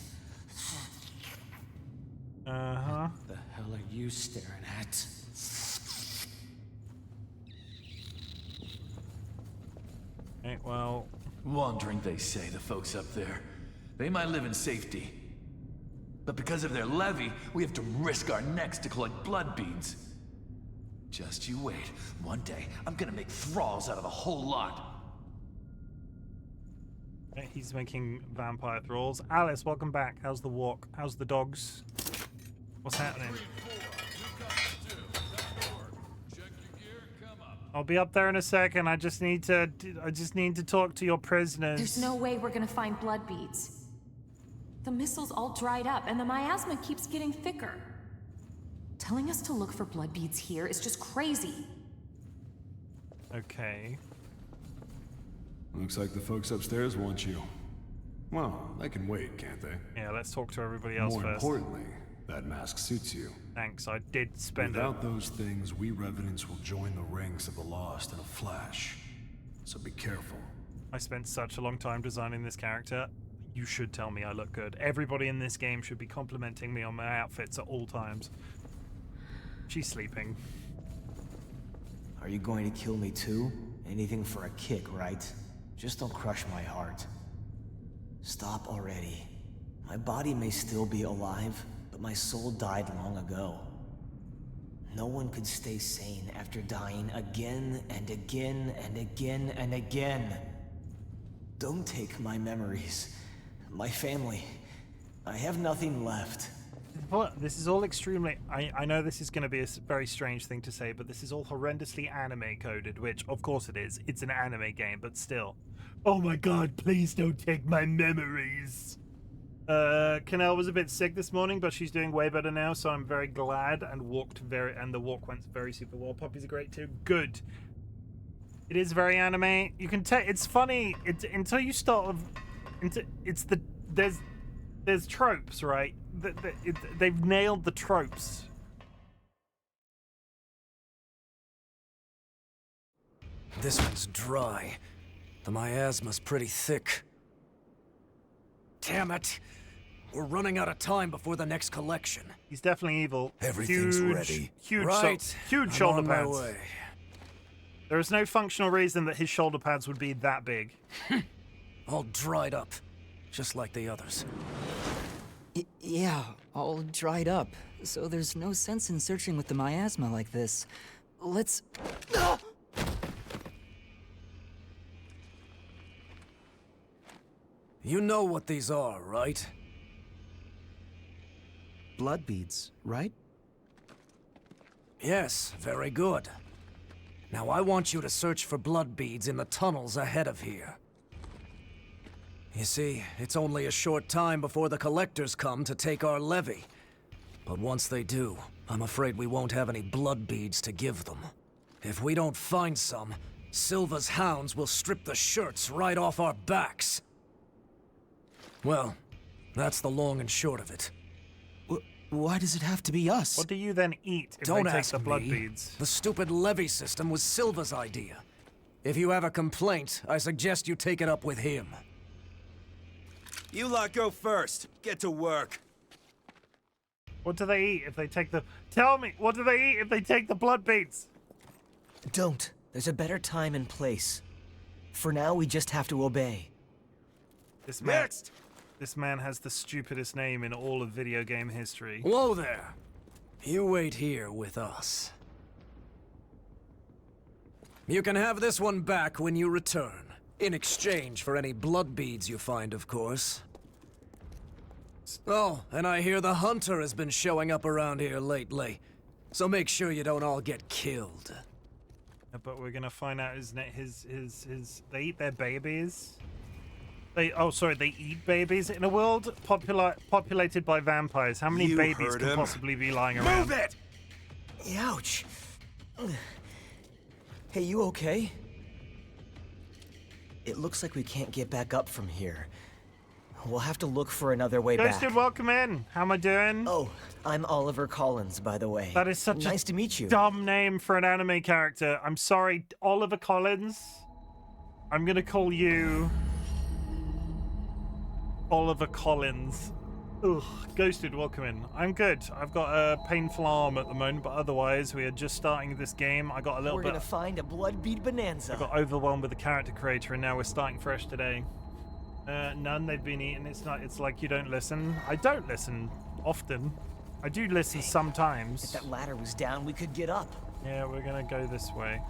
Speaker 1: Uh-huh.
Speaker 12: The hell are you staring at?
Speaker 1: Okay, well...
Speaker 9: Wandering, they say, the folks up there. They might live in safety. But because of their levy, we have to risk our necks to collect blood beads. Just you wait. One day, I'm gonna make thralls out of the whole lot.
Speaker 1: Okay, he's making vampire thralls. Alice, welcome back. How's the walk? How's the dogs? What's happening? I'll be up there in a second. I just need to talk to your prisoners.
Speaker 11: There's no way we're gonna find blood beads.
Speaker 13: The missile's all dried up, and the miasma keeps getting thicker. Telling us to look for blood beads here is just crazy.
Speaker 1: Okay.
Speaker 10: Looks like the folks upstairs want you. Well, they can wait, can't they?
Speaker 1: Yeah, let's talk to everybody else
Speaker 10: More
Speaker 1: first.
Speaker 10: importantly, that mask suits you.
Speaker 1: Thanks, I did spend it.
Speaker 10: Without those things, we Revenants will join the ranks of the Lost in a flash. So be careful.
Speaker 1: I spent such a long time designing this character. You should tell me I look good. Everybody in this game should be complimenting me on my outfits at all times. She's sleeping.
Speaker 14: Are you going to kill me too? Anything for a kick, right? Just don't crush my heart. Stop already. My body may still be alive, but my soul died long ago. No one could stay sane after dying again and again and again and again. Don't take my memories, my family. I have nothing left.
Speaker 1: What? This is all extremely... I know this is going to be a very strange thing to say, but this is all horrendously anime coded, which, of course it is. It's an anime game, but still. Oh my god, please don't take my memories. Canelle was a bit sick this morning, but she's doing way better now, so I'm very glad, and the walk went very super well. Puppies are great too. Good. It is very anime. You can tell it's funny. It's until you start. There's tropes, right? They've nailed the tropes.
Speaker 6: This one's dry. The miasma's pretty thick. Damn it! We're running out of time before the next collection.
Speaker 1: He's definitely evil.
Speaker 6: Everything's ready.
Speaker 1: Huge,
Speaker 6: Right.
Speaker 1: huge
Speaker 6: I'm
Speaker 1: shoulder
Speaker 6: on my
Speaker 1: pads.
Speaker 6: way.
Speaker 1: There is no functional reason that his shoulder pads would be that big.
Speaker 6: All dried up, just like the others.
Speaker 15: Yeah, all dried up. So there's no sense in searching with the miasma like this. Let's...
Speaker 6: You know what these are, right?
Speaker 14: Blood beads, right?
Speaker 6: Yes, very good. Now I want you to search for blood beads in the tunnels ahead of here. You see, it's only a short time before the collectors come to take our levy. But once they do, I'm afraid we won't have any blood beads to give them. If we don't find some, Silva's hounds will strip the shirts right off our backs. Well, that's the long and short of it.
Speaker 14: Why does it have to be us?
Speaker 1: What do you then eat if
Speaker 6: Don't
Speaker 1: they take
Speaker 6: ask
Speaker 1: the blood
Speaker 6: me.
Speaker 1: beads?
Speaker 6: The stupid levy system was Silva's idea. If you have a complaint, I suggest you take it up with him.
Speaker 7: You lot go first. Get to work.
Speaker 1: What do they eat if they take the... Tell me, what do they eat if they take the blood beads?
Speaker 14: Don't. There's a better time and place. For now, we just have to obey.
Speaker 1: This man has the stupidest name in all of video game history.
Speaker 6: Whoa there. You wait here with us. You can have this one back when you return. In exchange for any blood beads you find, of course. Oh, and I hear the hunter has been showing up around here lately. So make sure you don't all get killed.
Speaker 1: But we're gonna find out they eat their babies. They eat babies in a world populated by vampires. How many babies can possibly be lying around?
Speaker 7: Move it!
Speaker 14: Ouch. Hey, you okay? It looks like we can't get back up from here. We'll have to look for another way back.
Speaker 1: Ghosted, welcome in. How am I doing?
Speaker 14: Oh, I'm Oliver Collins, by the way.
Speaker 1: That is such
Speaker 14: nice to meet you.
Speaker 1: Dumb name for an anime character. I'm sorry, Oliver Collins. I'm gonna call you Oliver Collins. Ugh, Ghosted, welcome in. I'm good. I've got a painful arm at the moment, but otherwise we are just starting this game. I got a little
Speaker 14: We're gonna find a blood bead bonanza.
Speaker 1: I got overwhelmed with the character creator, and now we're starting fresh today. None, they've been eaten. It's like you don't listen. I don't listen often. I do listen sometimes.
Speaker 14: If that ladder was down, we could get up.
Speaker 1: Yeah, we're gonna go this way.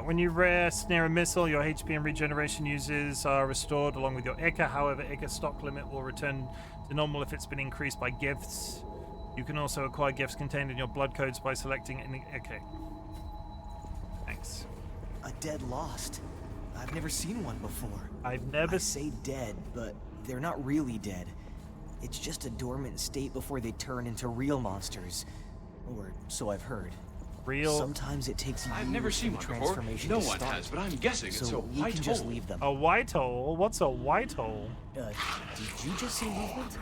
Speaker 1: When you rest near a missile, your HP and regeneration uses are restored along with your Ica. However, Ica's stock limit will return to normal if it's been increased by gifts. You can also acquire gifts contained in your blood codes by selecting any... Okay. Thanks.
Speaker 14: A dead lost. I've never seen one before.
Speaker 1: I've never...
Speaker 14: I say dead, but they're not really dead. It's just a dormant state before they turn into real monsters. Or so I've heard.
Speaker 1: Real?
Speaker 14: Sometimes it takes years
Speaker 16: I've never seen
Speaker 14: for
Speaker 16: one
Speaker 14: the
Speaker 16: before.
Speaker 14: transformation
Speaker 16: No
Speaker 14: to
Speaker 16: one
Speaker 14: start.
Speaker 16: has, but I'm guessing it's a
Speaker 14: So you
Speaker 16: white
Speaker 14: can just
Speaker 16: hole.
Speaker 14: leave them.
Speaker 1: A white hole? What's a white hole?
Speaker 14: Did you just see movement?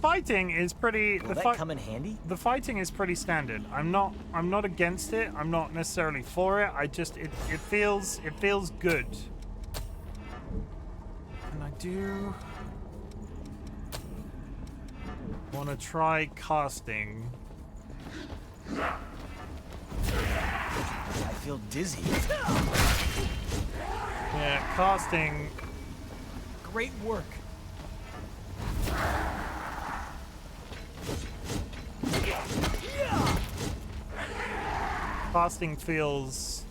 Speaker 1: Fighting is pretty.
Speaker 14: Will that come in handy?
Speaker 1: The fighting is pretty standard. I'm not against it. I'm not necessarily for it. I just it feels good. And I do want to try casting.
Speaker 14: I feel dizzy.
Speaker 1: Yeah, casting.
Speaker 14: Great work.
Speaker 1: Casting feels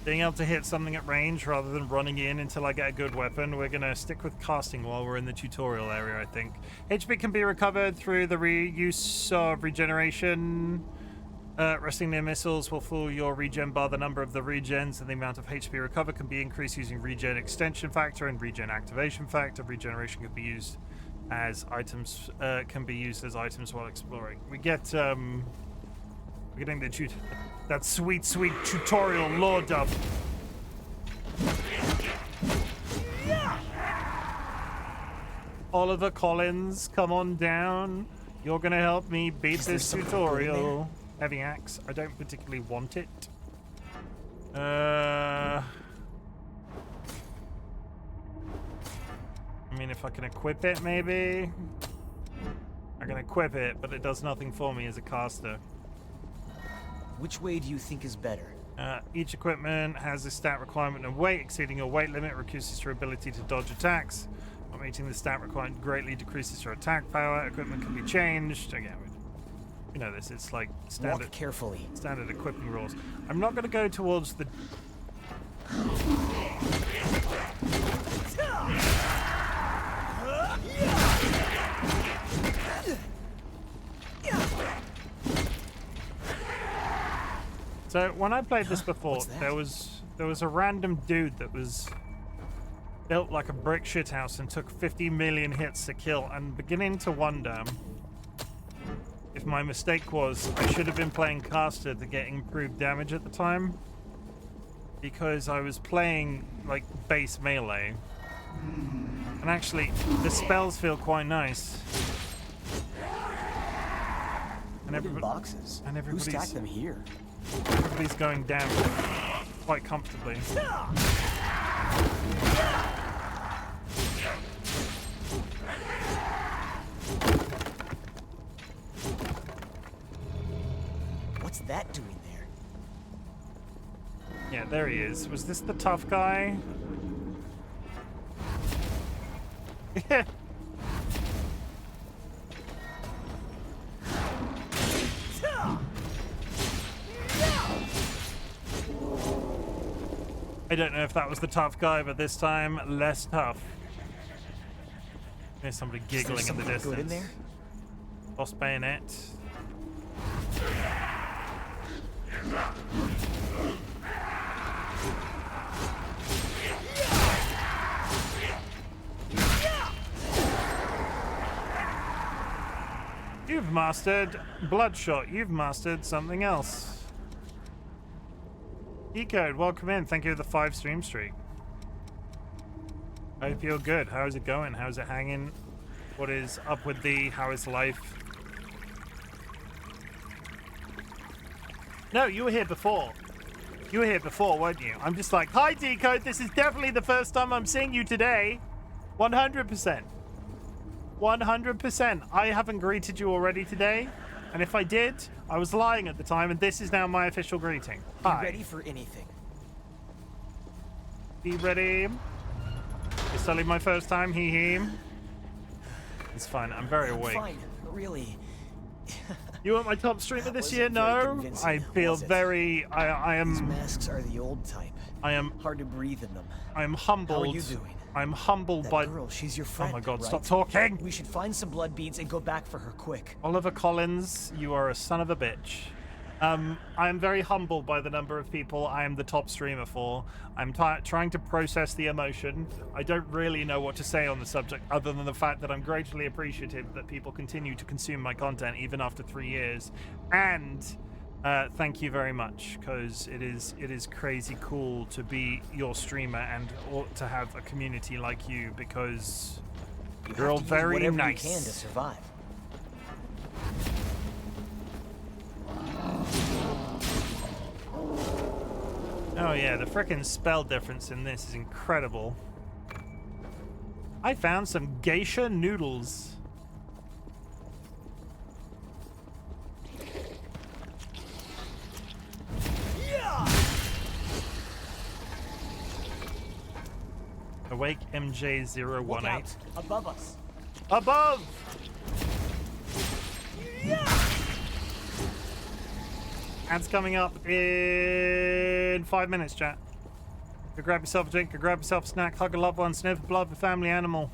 Speaker 1: being able to hit something at range rather than running in until I get a good weapon. We're gonna stick with casting while we're in the tutorial area, I think. HP can be recovered through the reuse of regeneration. Resting near missiles will fill your regen bar. The number of the regens and the amount of HP recovered can be increased using regen extension factor and regen activation factor. Regeneration can be used as items while exploring. We get we're getting that sweet tutorial lore dub. Oliver Collins, come on down. You're gonna help me beat this tutorial. Heavy axe. I don't particularly want it. I mean, if I can equip it, maybe. I can equip it, but it does nothing for me as a caster.
Speaker 14: Which way do you think is better?
Speaker 1: Each equipment has a stat requirement of weight. Exceeding your weight limit reduces your ability to dodge attacks. Not meeting the stat requirement greatly decreases your attack power. Equipment can be changed. Again, you know this. It's like standard.
Speaker 14: Walk carefully.
Speaker 1: Standard equipping rules. I'm not going to go towards the. So when I played this before, there was a random dude that was built like a brick shithouse and took 50 million hits to kill. I'm beginning to wonder if my mistake was I should have been playing caster to get improved damage at the time, because I was playing like base melee, and actually the spells feel quite nice. And
Speaker 14: boxes.
Speaker 1: And
Speaker 14: who stacked them here?
Speaker 1: Everybody's going down quite comfortably.
Speaker 14: What's that doing there?
Speaker 1: Yeah, there he is. Was this the tough guy? Yeah. I don't know if that was the tough guy, but this time less tough. There's somebody giggling in the distance.
Speaker 14: Good in there?
Speaker 1: Lost bayonet. You've mastered Bloodshot. You've mastered something else. E-Code, welcome in. Thank you for the 5 stream streak. I hope you're good. How is it going? How's it hanging? What is up with thee? How is life? No, you were here before. You were here before, weren't you? I'm just like, hi, D-Code. This is definitely the first time I'm seeing you today. 100%. 100%. I haven't greeted you already today. And if I did, I was lying at the time, and this is now my official greeting. Hi.
Speaker 14: Be ready for anything.
Speaker 1: Be ready. It's only my first time, hee. It's fine, I'm very awake.
Speaker 14: Fine, really.
Speaker 1: You want my top streamer this year? No. I feel very. I am.
Speaker 14: These masks are the old type.
Speaker 1: I am
Speaker 14: hard to breathe in them.
Speaker 1: I am humbled.
Speaker 14: How are you doing?
Speaker 1: I'm humbled by.
Speaker 14: Girl, she's your friend.
Speaker 1: Oh my God!
Speaker 14: Right?
Speaker 1: Stop talking.
Speaker 14: We should find some blood beads and go back for her quick.
Speaker 1: Oliver Collins, you are a son of a bitch. I am very humbled by the number of people I am the top streamer for. I'm trying to process the emotion. I don't really know what to say on the subject other than the fact that I'm greatly appreciative that people continue to consume my content even after 3 years. And thank you very much, because it is crazy cool to be your streamer and to have a community like you, because you're all very
Speaker 14: whatever
Speaker 1: nice.
Speaker 14: You can to survive.
Speaker 1: Oh yeah, the frickin' spell difference in this is incredible. I found some geisha noodles.
Speaker 14: Yeah!
Speaker 1: Awake MJ018.
Speaker 14: Look out, above us.
Speaker 1: Above!
Speaker 14: Yeah!
Speaker 1: Ads coming up in 5 minutes, chat. Go grab yourself a drink, go grab yourself a snack, hug a loved one, sniff blood of a family animal.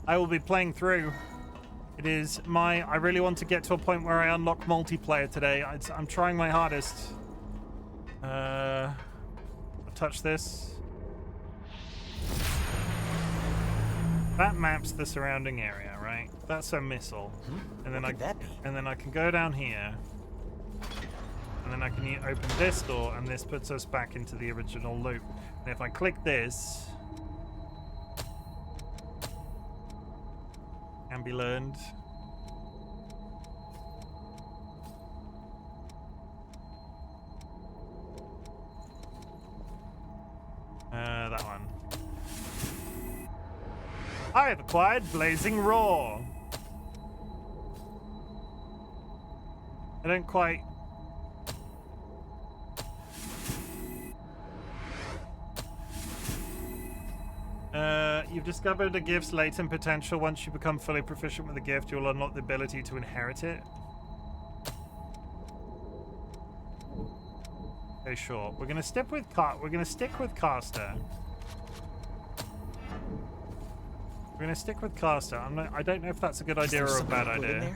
Speaker 1: I will be playing through. It is I really want to get to a point where I unlock multiplayer today. I'm trying my hardest. I'll touch this. That maps the surrounding area, right? That's a missile. And then
Speaker 14: what could that be?
Speaker 1: And then I can go down here. And then I can open this door, and this puts us back into the original loop. And if I click this, can be learned. That one. I have acquired Blazing Raw. I don't quite. You've discovered a gift's latent potential. Once you become fully proficient with the gift, you'll unlock the ability to inherit it. Okay, sure. We're gonna stick with Caster. We're gonna stick with Caster. I don't know if that's a good idea or a bad idea.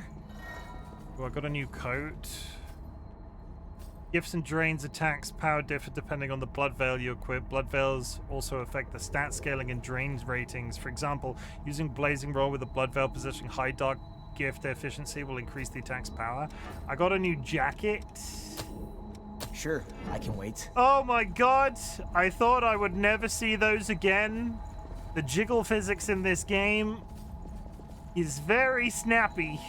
Speaker 1: Oh, I got a new coat. Gifts and drains attacks power differ depending on the blood veil you equip. Blood veils also affect the stat scaling and drains ratings. For example, using Blazing Roll with a blood veil possessing high dark gift efficiency will increase the attack's power. I got a new jacket.
Speaker 14: Sure, I can wait.
Speaker 1: Oh my god! I thought I would never see those again. The jiggle physics in this game is very snappy.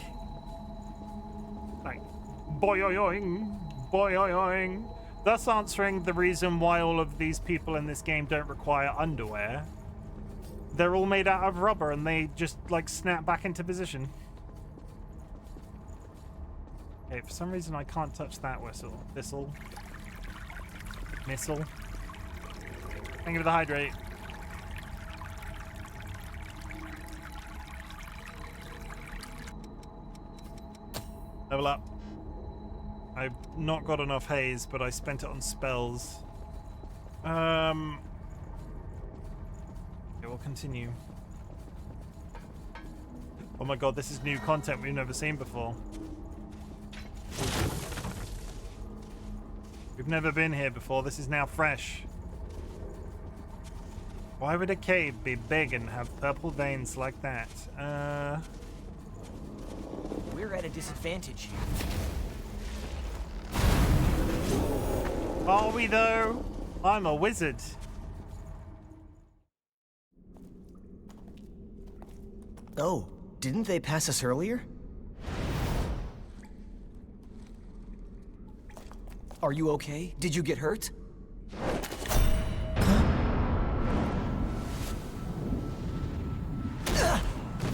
Speaker 1: Like, boing. Boing, thus answering the reason why all of these people in this game don't require underwear. They're all made out of rubber and they just like snap back into position. Okay, for some reason I can't touch that missile. Thank you for the hydrate. Level up. I've not got enough haze, but I spent it on spells. Okay, we'll continue. Oh my god, this is new content we've never seen before. We've never been here before. This is now fresh. Why would a cave be big and have purple veins like that?
Speaker 14: We're at a disadvantage here.
Speaker 1: Are we though? I'm a wizard.
Speaker 14: Oh, didn't they pass us earlier? Are you okay? Did you get hurt?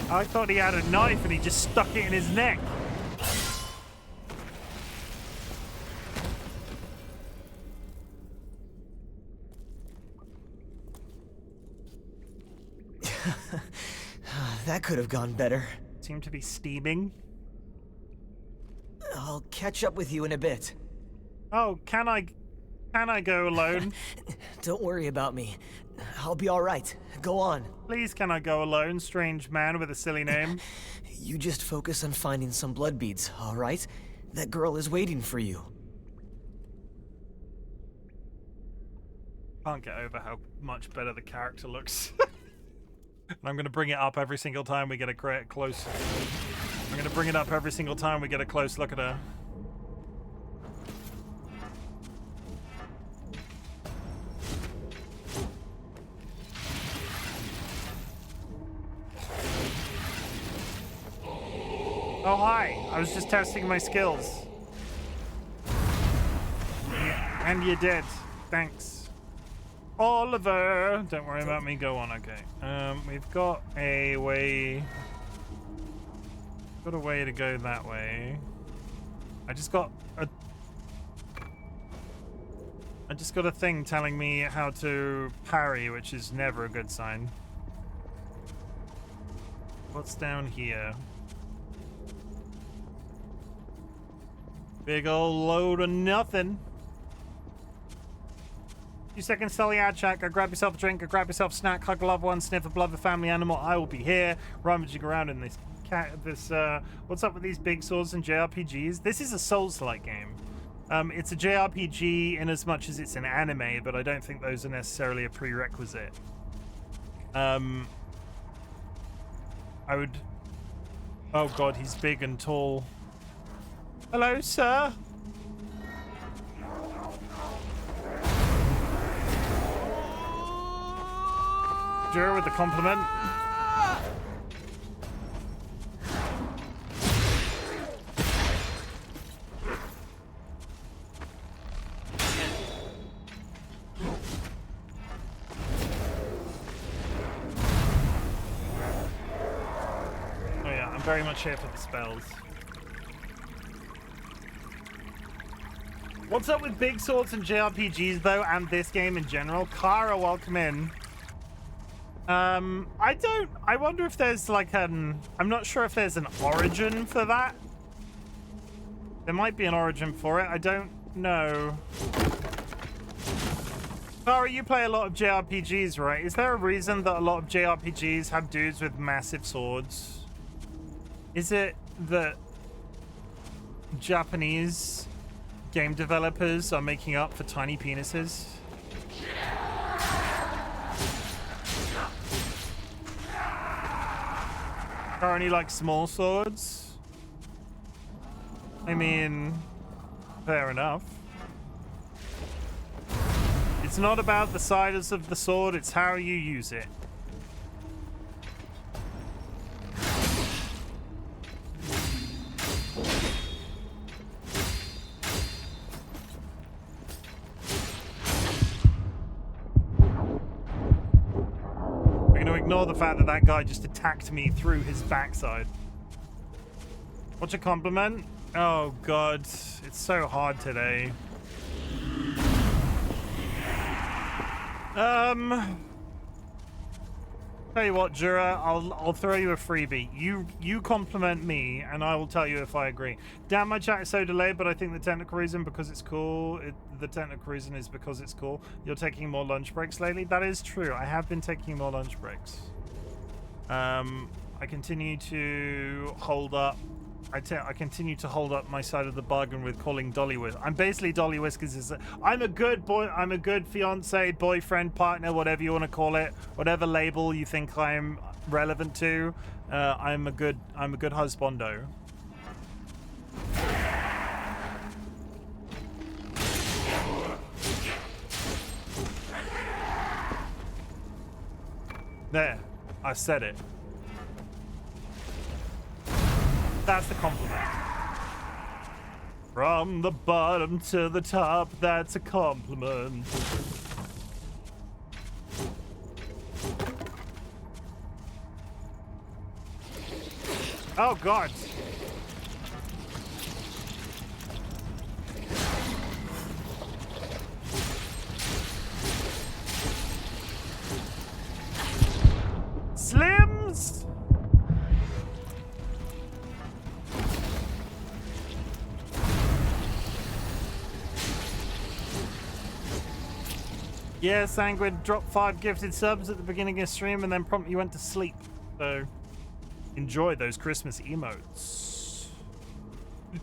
Speaker 1: I thought he had a knife and he just stuck it in his neck.
Speaker 14: That could have gone better.
Speaker 1: Seemed to be steaming.
Speaker 14: I'll catch up with you in a bit.
Speaker 1: Oh, can I go alone?
Speaker 14: Don't worry about me. I'll be all right. Go on.
Speaker 1: Please, can I go alone, strange man with a silly name?
Speaker 14: You just focus on finding some blood beads, all right? That girl is waiting for you.
Speaker 1: Can't get over how much better the character looks. And I'm gonna bring it up every single time we get a close. I'm gonna bring it up every single time we get a close look at her. Oh, hi. I was just testing my skills. And you did. Thanks. Oliver! Don't worry about me. Go on, okay. We've got a way... Got a way to go that way. I just got a thing telling me how to parry, which is never a good sign. What's down here? Big old load of nothing. 2 seconds, sell the ad chat. Go grab yourself a drink. Go grab yourself a snack. Hug a loved one. Sniff a blood of a family animal. I will be here, rummaging around in this what's up with these big swords and JRPGs? This is a soulslike game. It's a JRPG in as much as it's an anime, but I don't think those are necessarily a prerequisite. I would... Oh god, he's big and tall. Hello, sir. Jura with the compliment. Oh yeah, I'm very much here for the spells. What's up with big swords and JRPGs though, and this game in general? Kara, welcome in. I wonder if there's like I'm not sure if there's an origin for that. There might be an origin for it, I don't know. Kara, you play a lot of JRPGs, right? Is there a reason that a lot of JRPGs have dudes with massive swords? Is it that Japanese game developers are making up for tiny penises? Currently like small swords? I mean, fair enough. It's not about the size of the sword, it's how you use it. Ignore the fact that that guy just attacked me through his backside. What's a compliment? Oh god, it's so hard today. Tell you what, Jura, I'll throw you a freebie. You compliment me, and I will tell you if I agree. Damn, my chat is so delayed, but I think the technical reason because it's cool. The technical reason is because it's cool. You're taking more lunch breaks lately. That is true. I have been taking more lunch breaks. I continue to hold up. I continue to hold up my side of the bargain with calling DollyWhiskers. I'm basically DollyWhiskers. I'm a good boy. I'm a good fiance, boyfriend, partner, whatever you want to call it, whatever label you think I'm relevant to. I'm a good husbando. There, I said it. That's the compliment. From the bottom to the top, that's a compliment. Oh, God. Slims! Yeah, Sanguine dropped 5 gifted subs at the beginning of stream and then promptly went to sleep. So, enjoy those Christmas emotes.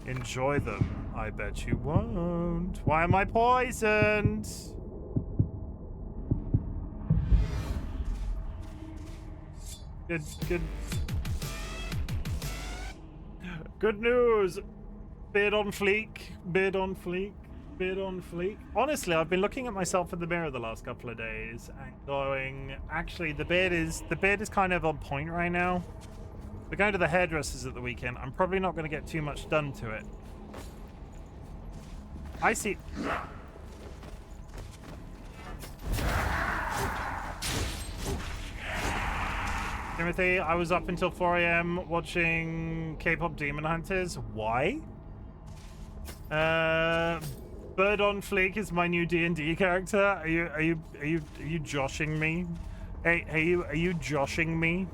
Speaker 1: Enjoy them. I bet you won't. Why am I poisoned? Good news. Beard on fleek. Beard on fleek. Beard on fleek. Honestly, I've been looking at myself in the mirror the last couple of days and going, actually, the beard is kind of on point right now. We're going to the hairdressers at the weekend. I'm probably not going to get too much done to it. I see. Timothy, I was up until 4 a.m. watching K-pop Demon Hunters. Why? Bird on Fleek is my new D&D character. Are you joshing me? Hey, are you joshing me?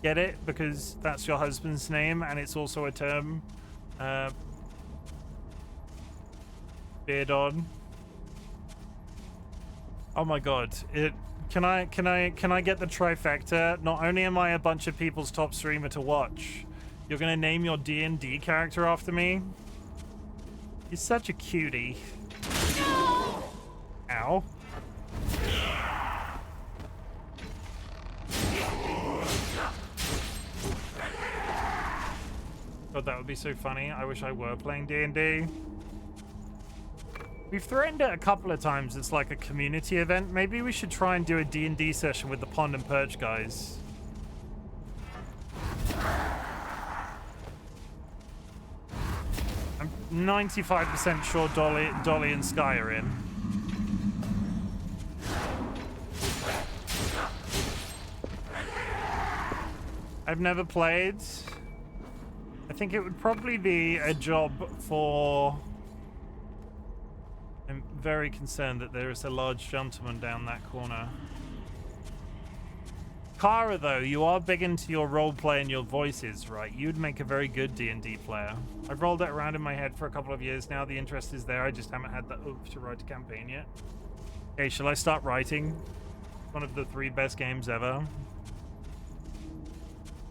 Speaker 1: Get it? Because that's your husband's name and it's also a term. Beard on. Oh my god. Can I get the trifecta? Not only am I a bunch of people's top streamer to watch, you're gonna name your D&D character after me? You're such a cutie. No! Ow. God, that would be so funny. I wish I were playing D&D. We've threatened it a couple of times. It's like a community event. Maybe we should try and do a D&D session with the Pond and Perch guys. I'm 95% sure Dolly and Sky are in. I've never played. I think it would probably be a job for... I'm very concerned that there is a large gentleman down that corner. Kara, though, you are big into your roleplay and your voices, right? You'd make a very good D&D player. I've rolled it around in my head for a couple of years now. The interest is there. I just haven't had the oomph to write a campaign yet. Hey, shall I start writing? One of the 3 best games ever.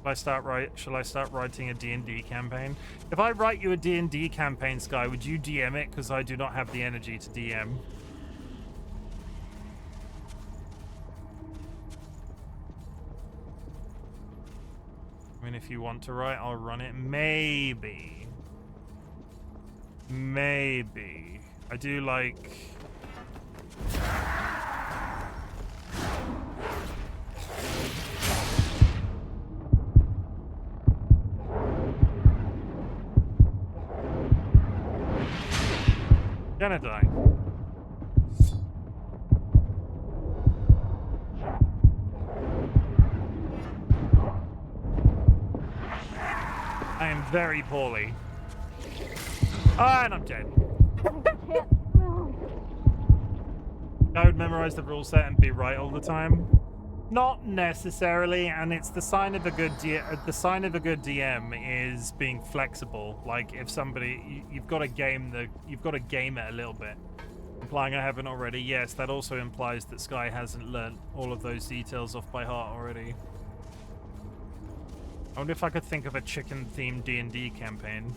Speaker 1: Shall I start writing a D&D campaign? If I write you a D&D campaign, Sky, would you DM it? Because I do not have the energy to DM. I mean, if you want to write, I'll run it. Maybe. Maybe. I do like... Gonna die. I am very poorly. And I'm dead. I would memorize the rule set and be right all the time. Not necessarily, and it's the sign of a good DM is being flexible. Like if somebody you've got to game it a little bit. Implying I haven't already. Yes, that also implies that Sky hasn't learnt all of those details off by heart already. I wonder if I could think of a chicken-themed D&D campaign.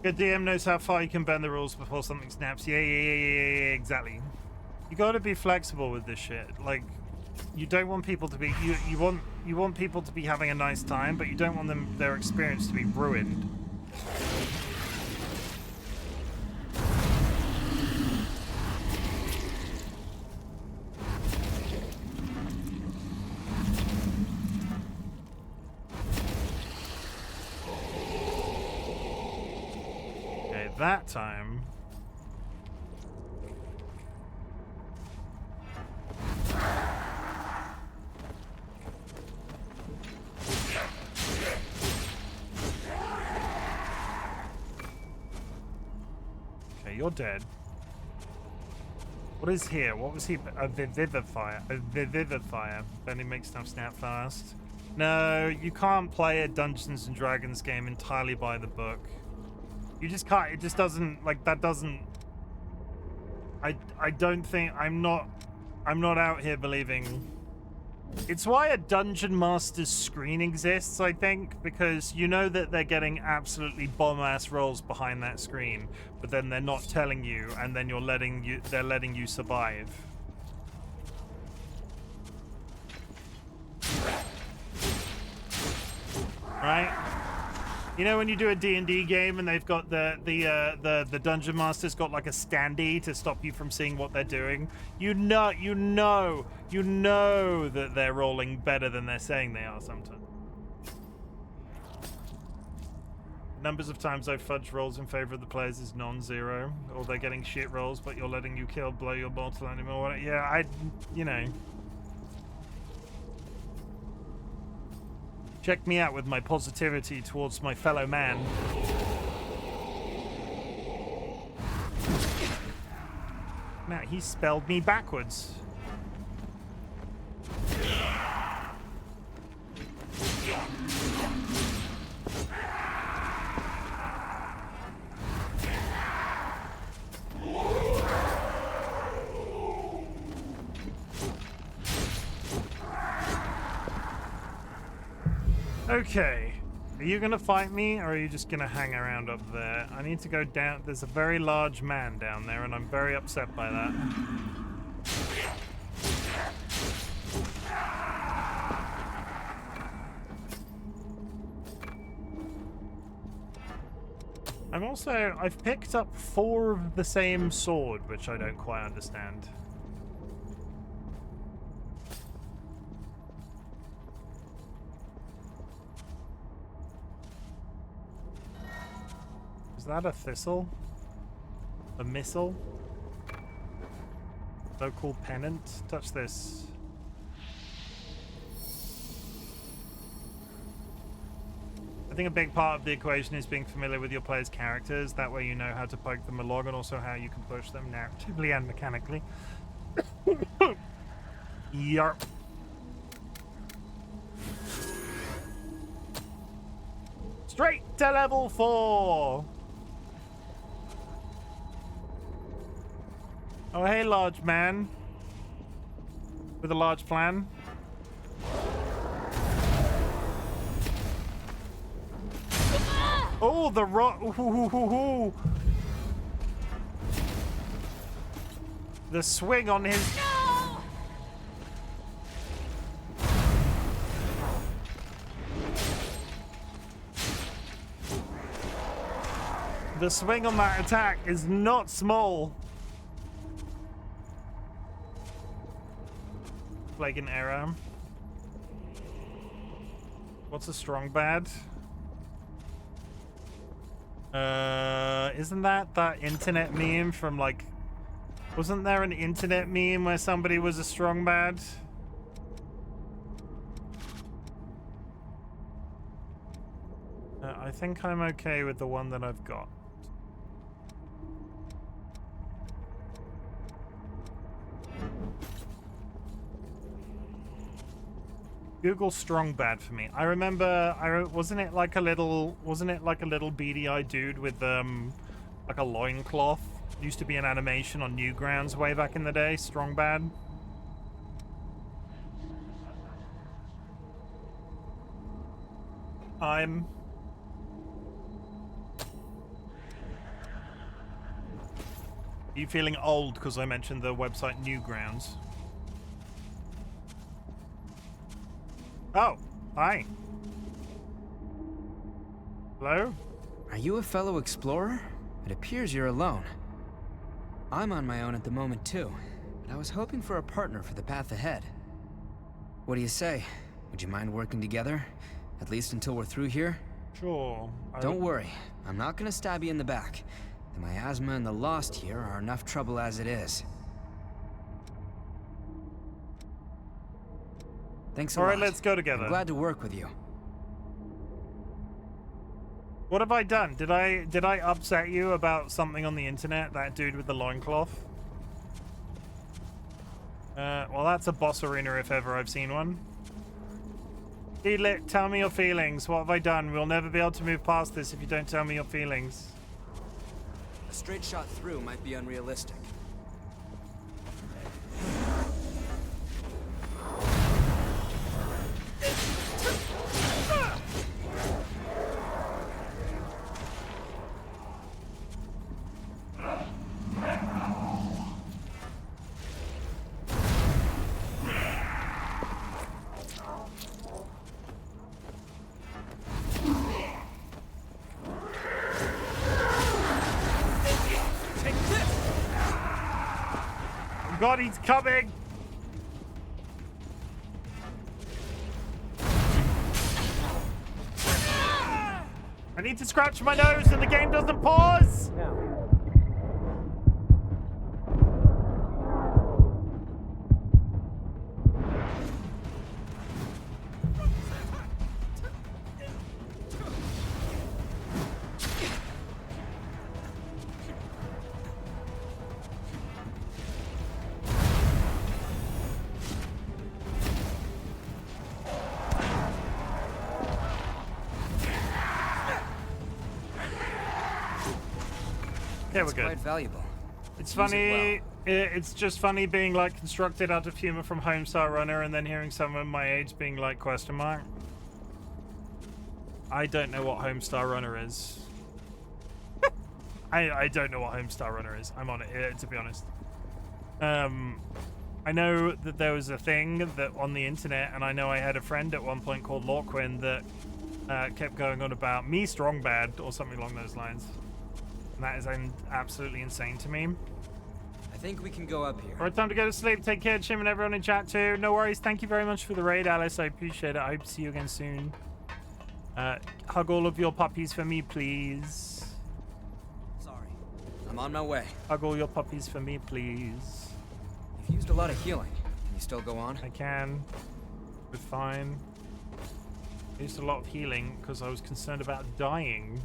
Speaker 1: Good DM knows how far you can bend the rules before something snaps. Yeah, exactly. You gotta be flexible with this shit. Like, you don't want people to be you want people to be having a nice time, but you don't want their experience to be ruined. That time. you're dead. What is here? What was he? A vivifier. A vivifier. Only makes stuff snap fast. No, you can't play a Dungeons and Dragons game entirely by the book. You just can't. It just doesn't, like, that doesn't. I don't think, I'm not out here believing. It's why a Dungeon Master's screen exists, I think, because you know that they're getting absolutely bomb-ass rolls behind that screen, but then they're not telling you, and then they're letting you survive. Right? You know when you do a D&D game and they've got the Dungeon Master's got like a standee to stop you from seeing what they're doing? You know that they're rolling better than they're saying they are sometimes. Numbers of times I fudge rolls in favor of the players is non-zero, or they're getting shit rolls, but you're letting you blow your mortal animal. Yeah, you know. Check me out with my positivity towards my fellow man. Now, he spelled me backwards. Okay, are you gonna fight me or are you just gonna hang around up there? I need to go down. There's a very large man down there and I'm very upset by that. I've picked up 4 of the same sword, which I don't quite understand. Is that a thistle? A missile? Local pennant? Touch this. I think a big part of the equation is being familiar with your player's characters. That way you know how to poke them along and also how you can push them narratively and mechanically. Yarp. Straight to level 4! Oh, hey, large man. With a large plan. Oh, the rock. The swing on his.
Speaker 8: No!
Speaker 1: The swing on that attack is not small. Flagging error. What's a strong bad? Isn't that internet meme from, like, wasn't there an internet meme where somebody was a strong bad? I think I'm okay with the one that I've got. Google strong bad for me. I remember, wasn't it like a little beady-eyed dude with like a loincloth? Used to be an animation on Newgrounds way back in the day. Strong bad. Are you feeling old because I mentioned the website Newgrounds? Oh, hi. Hello?
Speaker 16: Are you a fellow explorer? It appears you're alone. I'm on my own at the moment too, but I was hoping for a partner for the path ahead. What do you say? Would you mind working together? At least until we're through here?
Speaker 1: Sure.
Speaker 16: Don't worry, I'm not gonna stab you in the back. The miasma and the Lost here are enough trouble as it is. Thanks a lot.
Speaker 1: All right, let's go together.
Speaker 16: I'm glad to work with you.
Speaker 1: What have I done? Did I upset you about something on the internet? That dude with the loincloth? Well, that's a boss arena if ever I've seen one. Edlit, tell me your feelings. What have I done? We'll never be able to move past this if you don't tell me your feelings.
Speaker 16: A straight shot through might be unrealistic.
Speaker 1: God, he's coming! I need to scratch my nose and the game doesn't pause! Yeah, we're good.
Speaker 16: Quite valuable.
Speaker 1: It's
Speaker 16: Use
Speaker 1: funny.
Speaker 16: it well.
Speaker 1: It's just funny being like constructed out of humor from Homestar Runner, and then hearing someone my age being like question mark. I don't know what Homestar Runner is. I don't know what Homestar Runner is. I'm on it to be honest. I know that there was a thing that on the internet, and I know I had a friend at one point called Lorquin that kept going on about me strong bad or something along those lines. And that is absolutely insane to me.
Speaker 16: I think we can go up here.
Speaker 1: All right, time to go to sleep. Take care, Chim, and everyone in chat too. No worries. Thank you very much for the raid, Alice. I appreciate it. I hope to see you again soon. Hug all of your puppies for me, please.
Speaker 16: Sorry. I'm on my way.
Speaker 1: Hug all your puppies for me, please.
Speaker 16: You've used a lot of healing. Can you still go on?
Speaker 1: I can. We're fine. I used a lot of healing because I was concerned about dying.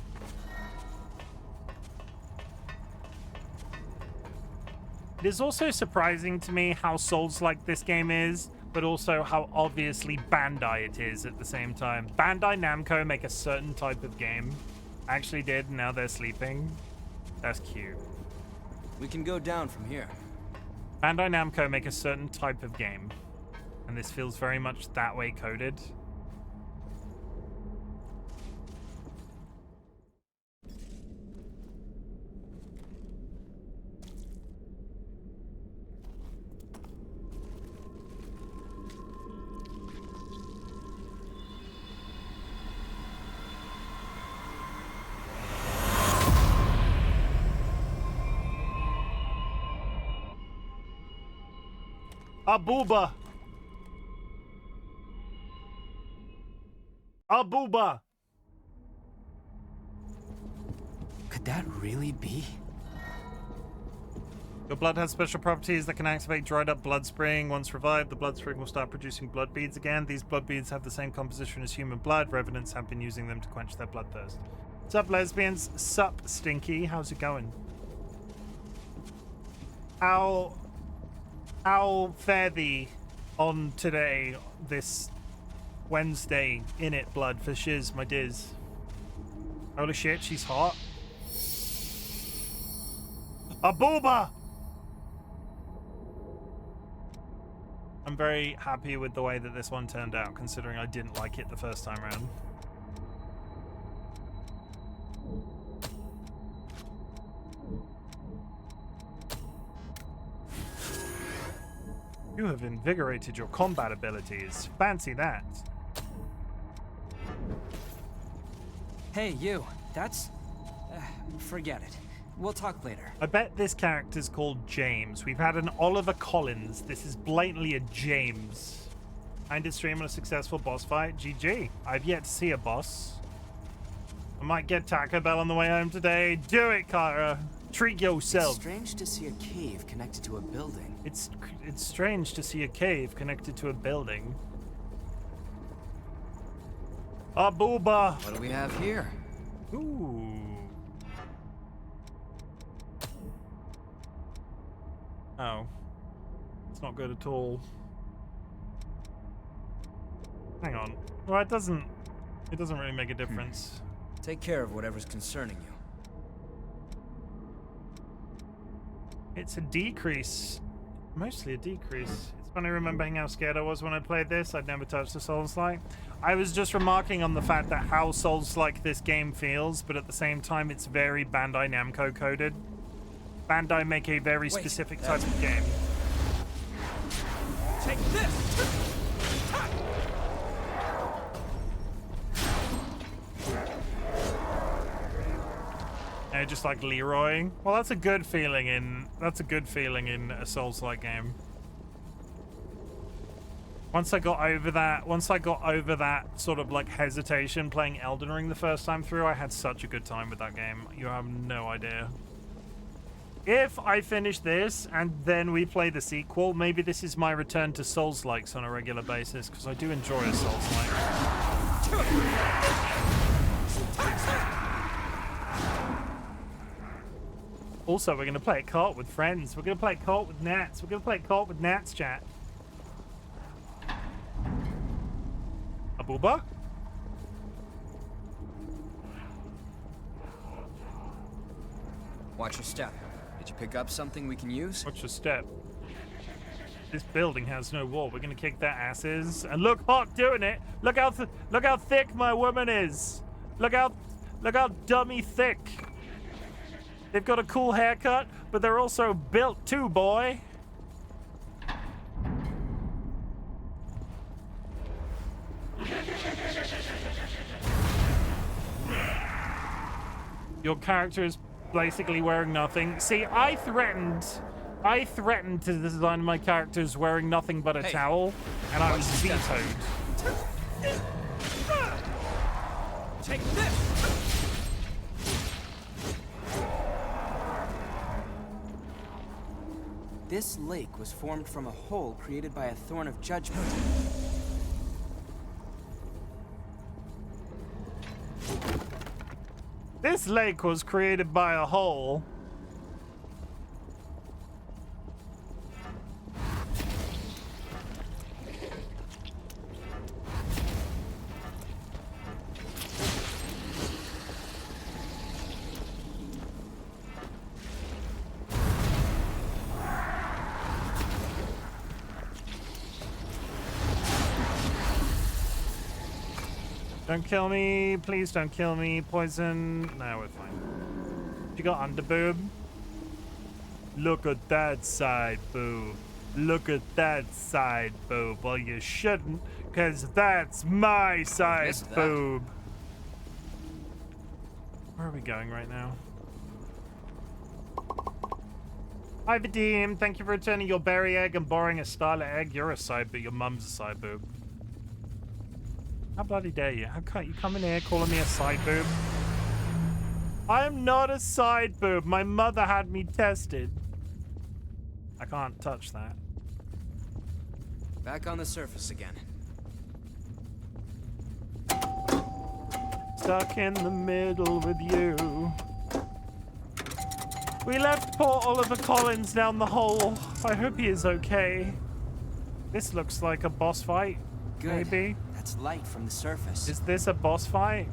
Speaker 1: It is also surprising to me how Souls-like this game is, but also how obviously Bandai it is at the same time. Bandai Namco make a certain type of game. Actually did, and now they're sleeping. That's cute.
Speaker 16: We can go down from here.
Speaker 1: Bandai Namco make a certain type of game, and this feels very much that way coded. Abuba. Abuba.
Speaker 16: Could that really be?
Speaker 1: Your blood has special properties that can activate dried up blood spring. Once revived, the blood spring will start producing blood beads again. These blood beads have the same composition as human blood. Revenants have been using them to quench their bloodthirst. Sup, lesbians? Sup, Stinky? How's it going? How fare thee on today, this Wednesday, in it blood for shiz, my diz. Holy shit, she's hot. A booba! I'm very happy with the way that this one turned out, considering I didn't like it the first time around. You have invigorated your combat abilities. Fancy that.
Speaker 16: Hey, you. That's... forget it. We'll talk later.
Speaker 1: I bet this character's called James. We've had an Oliver Collins. This is blatantly a James. And a stream on a successful boss fight. GG. I've yet to see a boss. I might get Taco Bell on the way home today. Do it, Kara. Treat yourself.
Speaker 16: It's strange to see a cave connected to a building.
Speaker 1: It's strange to see a cave connected to a building. A booba.
Speaker 16: What do we have here?
Speaker 1: Ooh. Oh. It's not good at all. Hang on. Well, it doesn't really make a difference.
Speaker 6: Take care of whatever's concerning you.
Speaker 1: It's a decrease. Mostly a decrease. It's funny remembering how scared I was when I played this. I'd never touched a Souls-like. I was just remarking on the fact that how Souls-like this game feels, but at the same time it's very Bandai Namco coded. Bandai make a very specific type of game.
Speaker 6: Take this!
Speaker 1: Just like Leroy. Well, that's a good feeling in a Souls-like game. Once I got over that sort of like hesitation playing Elden Ring the first time through, I had such a good time with that game. You have no idea. If I finish this and then we play the sequel, maybe this is my return to Souls-likes on a regular basis, because I do enjoy a Souls-like. Also, we're going to play it co-op with friends. We're going to play it co-op with Nats. We're going to play it co-op with Nats, chat. Abuba?
Speaker 16: Watch your step. Did you pick up something we can use?
Speaker 1: Watch your step. This building has no wall. We're going to kick their asses. And look hot doing it. Look how thick my woman is. Look how dummy thick. They've got a cool haircut, but they're also built too, boy. Your character is basically wearing nothing. See, I threatened to design my characters wearing nothing but a towel, and I was vetoed.
Speaker 6: Take this! This lake was formed from a hole created by a thorn of judgment.
Speaker 1: This lake was created by a hole. Don't kill me. Please don't kill me. Poison. No, we're fine. You got underboob? Look at that side boob. Look at that side boob. Well, you shouldn't, because that's my side boob. Where are we going right now? Hi, Vadim. Thank you for returning your berry egg and borrowing a starlet egg. You're a side boob. Your mum's a side boob. How bloody dare you? How can't you come in here calling me a side boob? I am not a side boob. My mother had me tested. I can't touch that.
Speaker 16: Back on the surface again.
Speaker 1: Stuck in the middle with you. We left poor Oliver Collins down the hole. I hope he is okay. This looks like a boss fight.
Speaker 6: Good.
Speaker 1: Maybe.
Speaker 6: That's light from the surface.
Speaker 1: Is this a boss fight?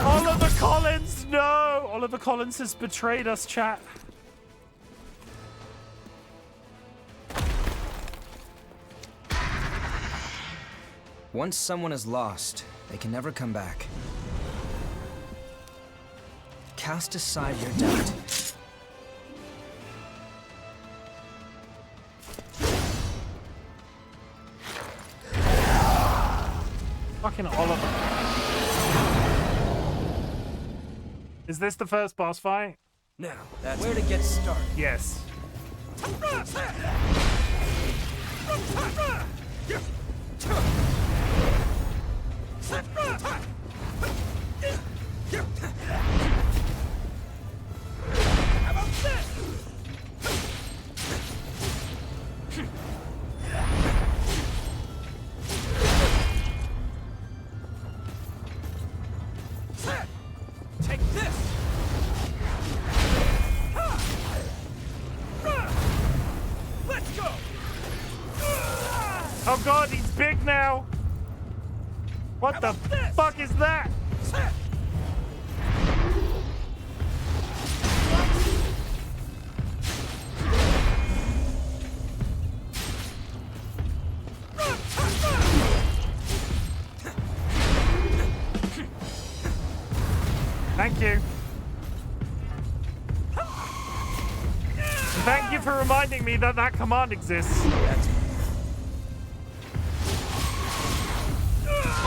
Speaker 1: Oliver Collins, no! Oliver Collins has betrayed us, chat.
Speaker 16: Once someone is lost, they can never come back. Cast aside your doubt.
Speaker 1: Fucking Oliver. Is this the first boss fight?
Speaker 6: Now, that's where to get started.
Speaker 1: Yes. god, he's big now! What the fuck is that? Thank you. Thank you for reminding me that that command exists.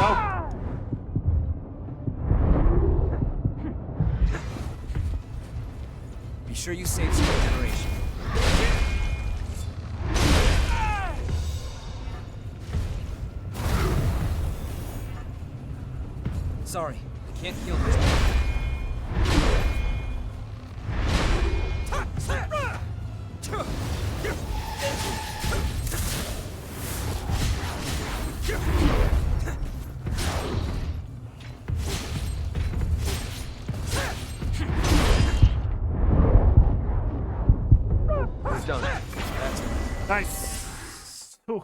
Speaker 1: Oh.
Speaker 16: Be sure you save some regeneration. Sorry, I can't heal this.
Speaker 1: Nice. Whew.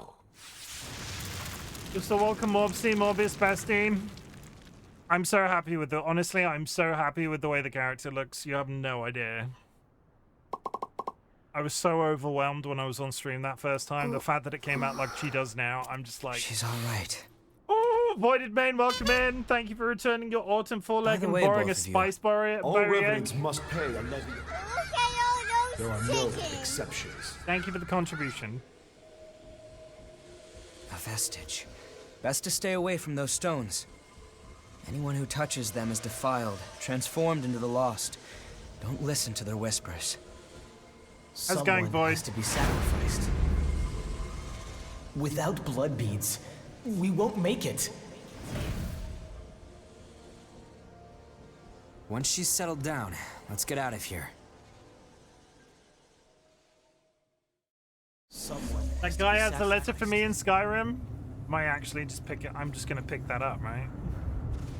Speaker 1: Just a welcome Morbsy, Morbis, Bastine. I'm so happy with the, honestly, I'm so happy with the way the character looks. You have no idea. I was so overwhelmed when I was on stream that first time. The fact that it came out like she does now, I'm just like...
Speaker 16: She's alright.
Speaker 1: Oh, Voided Main, welcome in. Thank you for returning your autumn foreleg and borrowing a spice berry.
Speaker 10: All revenants must pay a levy. There are no exceptions.
Speaker 1: Thank you for the contribution.
Speaker 16: A vestige. Best to stay away from those stones. Anyone who touches them is defiled, transformed into the lost. Don't listen to their whispers.
Speaker 1: How's it going, boys?
Speaker 14: Has to be sacrificed. Without blood beads, we won't make it.
Speaker 16: Once she's settled down, let's get out of here.
Speaker 1: That guy has a letter for me in Skyrim. Might actually just pick it. I'm just gonna pick that up, right?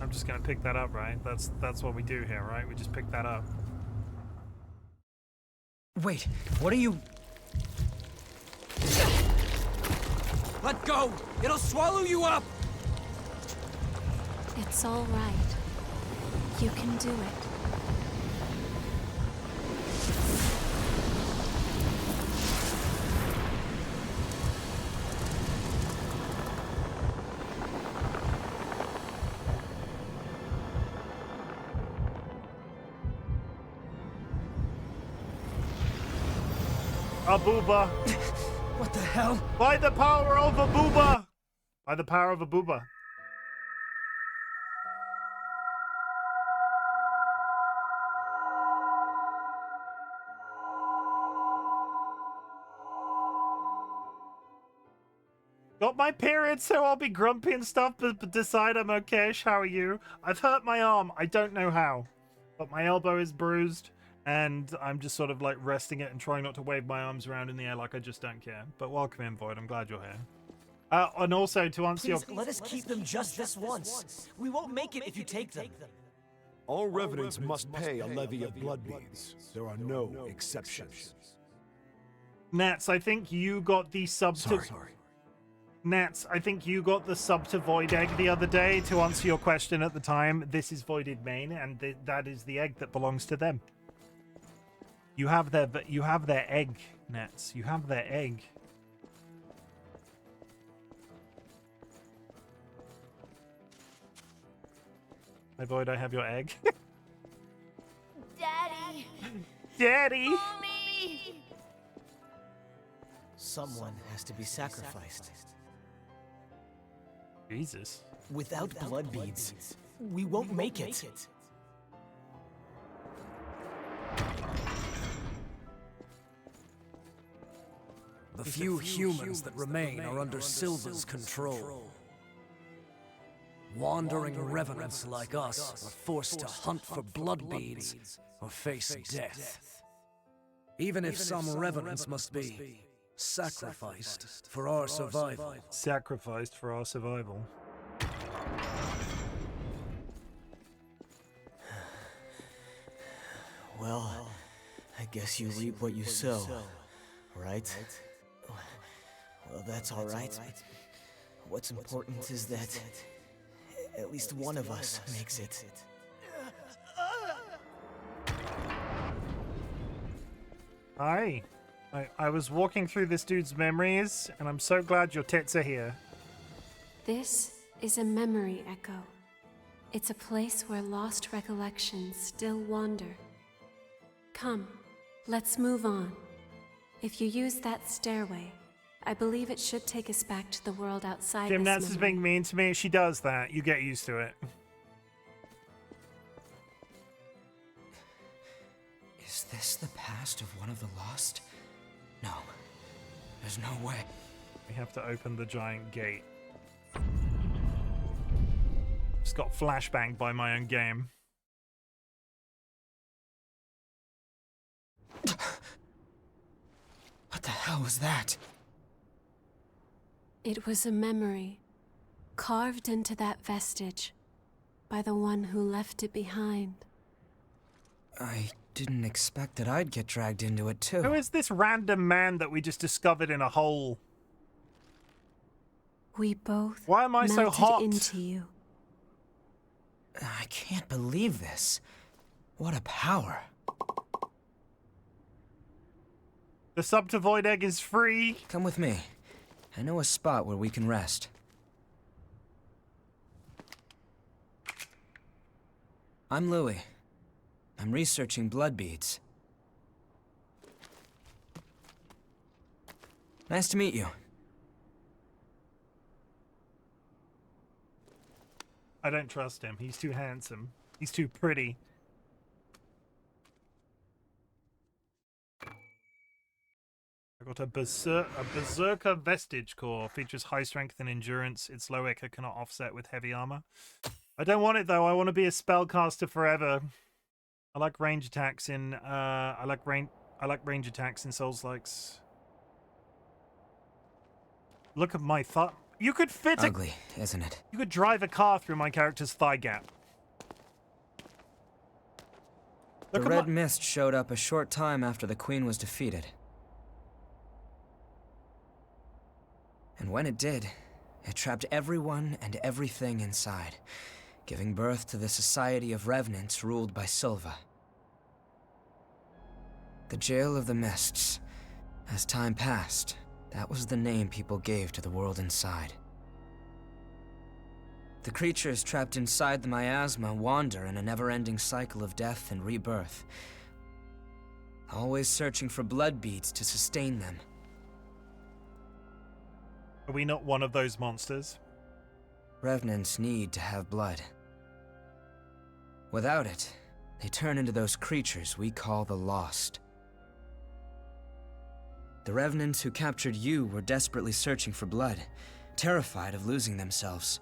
Speaker 1: I'm just gonna pick that up, right? That's what we do here, right? We just pick that up.
Speaker 16: Wait, what are you... Let go! It'll swallow you up!
Speaker 4: It's all right. You can do it.
Speaker 1: A booba.
Speaker 16: What the hell?
Speaker 1: By the power of a booba. By the power of a booba. Got my period, so I'll be grumpy and stuff, but decide I'm okay-ish. How are you? I've hurt my arm. I don't know how. But my elbow is bruised. And I'm just sort of like resting it and trying not to wave my arms around in the air like I just don't care. But welcome in, Void. I'm glad you're here. And also to answer your...
Speaker 14: Let us keep them just this once. We won't make it if you take them.
Speaker 10: All revenants must pay a levy of blood beads. There are no exceptions.
Speaker 1: Nats, I think you got the sub to...
Speaker 10: Sorry.
Speaker 1: Nats, I think you got the sub to Void egg the other day. To answer your question at the time, this is Voided Main, and that is the egg that belongs to them. You have their egg, Nets. You have their egg. Hi, Void, I have your egg.
Speaker 8: Daddy!
Speaker 1: Daddy!
Speaker 8: Mommy!
Speaker 14: Someone has to be sacrificed.
Speaker 1: Jesus.
Speaker 14: Without blood beads, we won't make it.
Speaker 6: The few humans that remain are under Silva's control. Wandering revenants like us are forced to hunt for blood beads or face death. Even if some revenants must be sacrificed for our survival.
Speaker 1: Sacrificed for our survival.
Speaker 14: Well, I guess you reap what you sow, right? Well, that's all right. What's important is that at least one of us makes it.
Speaker 1: Hi. I was walking through this dude's memories, and I'm so glad your tits are here.
Speaker 4: This is a memory echo. It's a place where lost recollections still wander. Come, let's move on. If you use that stairway, I believe it should take us back to the world outside
Speaker 1: Chim,
Speaker 4: this
Speaker 1: Nats is
Speaker 4: memory.
Speaker 1: being mean to me. She does that. You get used to it.
Speaker 16: Is this the past of one of the lost? No. There's no way.
Speaker 1: We have to open the giant gate. Just got flashbanged by my own game.
Speaker 16: What the hell was that?
Speaker 4: It was a memory, carved into that vestige by the one who left it behind.
Speaker 16: I didn't expect that I'd get dragged into it too.
Speaker 1: Who is this random man that we just discovered in a hole?
Speaker 4: We both
Speaker 1: Why am I so hot?
Speaker 4: into you.
Speaker 16: I can't believe this. What a power.
Speaker 1: The sub to Void Egg is free.
Speaker 16: Come with me. I know a spot where we can rest. I'm Louis. I'm researching blood beads. Nice to meet you.
Speaker 1: I don't trust him. He's too handsome. He's too pretty. I got a Berserker Vestige Core. Features high strength and endurance. Its low echo cannot offset with heavy armor. I don't want it though. I want to be a spellcaster forever. I like range attacks in I like range attacks in Soulslikes. Look at my thigh. You could fit
Speaker 16: Ugly, isn't it?
Speaker 1: You could drive a car through my character's thigh gap.
Speaker 16: The red mist showed up a short time after the Queen was defeated. And when it did, it trapped everyone and everything inside, giving birth to the Society of Revenants ruled by Silva. The Jail of the Mists. As time passed, that was the name people gave to the world inside. The creatures trapped inside the miasma wander in a never-ending cycle of death and rebirth, always searching for blood beads to sustain them.
Speaker 1: Are we not one of those monsters?
Speaker 16: Revenants need to have blood. Without it, they turn into those creatures we call the Lost. The Revenants who captured you were desperately searching for blood, terrified of losing themselves.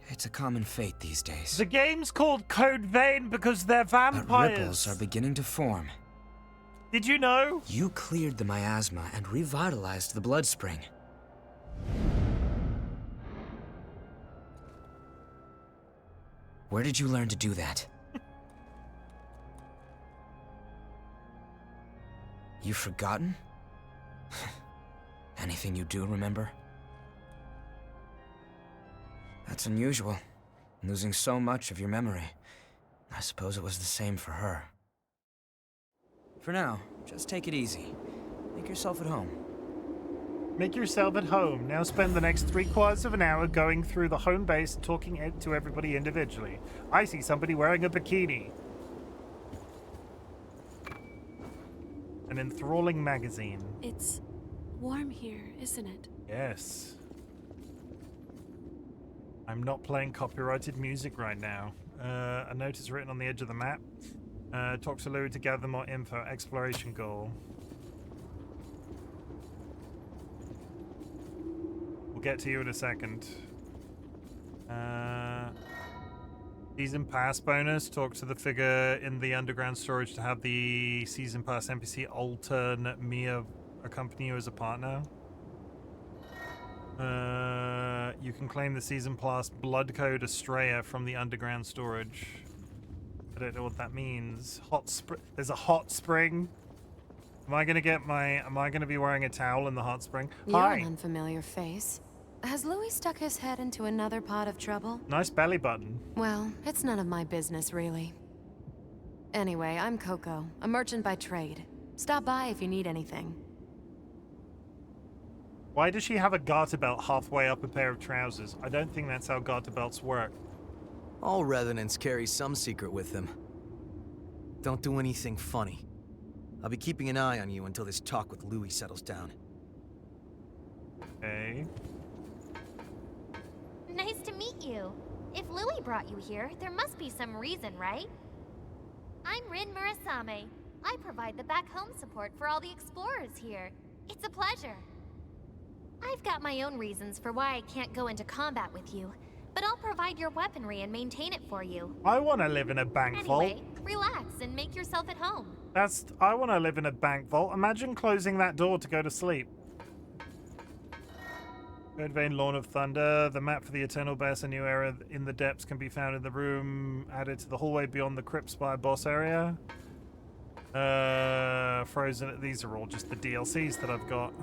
Speaker 16: It's a common fate these days.
Speaker 1: The game's called Codevein because they're vampires.
Speaker 16: But ripples are beginning to form.
Speaker 1: Did you know?
Speaker 16: You cleared the miasma and revitalized the blood spring. Where did you learn to do that? You've forgotten? Anything you do remember? That's unusual, losing so much of your memory. I suppose it was the same for her. For now, just take it easy. Make yourself at home.
Speaker 1: Make yourself at home. Now spend the next 3/4 of an hour going through the home base and talking to everybody individually. I see somebody wearing a bikini. An enthralling magazine.
Speaker 4: It's warm here, isn't it?
Speaker 1: Yes. I'm not playing copyrighted music right now. A note is written on the edge of the map. Talk to Louis to gather more info. Exploration goal. We'll get to you in a second. Season pass bonus. Talk to the figure in the underground storage to have the season pass NPC alternate Mia accompany you as a partner. You can claim the season pass blood code Estrella from the underground storage. I don't know what that means. There's a hot spring. Am I gonna be wearing a towel in the hot spring?
Speaker 17: You're
Speaker 1: Hi.
Speaker 17: an unfamiliar face. has Louis stuck his head into another pot of trouble?
Speaker 1: Nice belly button.
Speaker 17: Well, it's none of my business, really. Anyway, I'm Coco, a merchant by trade. Stop by if you need anything.
Speaker 1: Why does she have a garter belt halfway up a pair of trousers? I don't think that's how garter belts work.
Speaker 6: All revenants carry some secret with them. Don't do anything funny. I'll be keeping an eye on you until this talk with Louis settles down.
Speaker 1: Okay.
Speaker 18: Nice to meet you. If Louis brought you here, there must be some reason, right? I'm Rin Murasame. I provide the back home support for all the explorers here. It's a pleasure. I've got my own reasons for why I can't go into combat with you, but I'll provide your weaponry and maintain it for you.
Speaker 1: I want to live in a bank vault.
Speaker 18: Anyway, relax and make yourself at home.
Speaker 1: I want to live in a bank vault. Imagine closing that door to go to sleep. Codevein, Lawn of Thunder. The map for the Eternal Bears, a new era in the depths, can be found in the room added to the hallway beyond the Crypt Spire boss area. Frozen. These are all just the DLCs that I've got.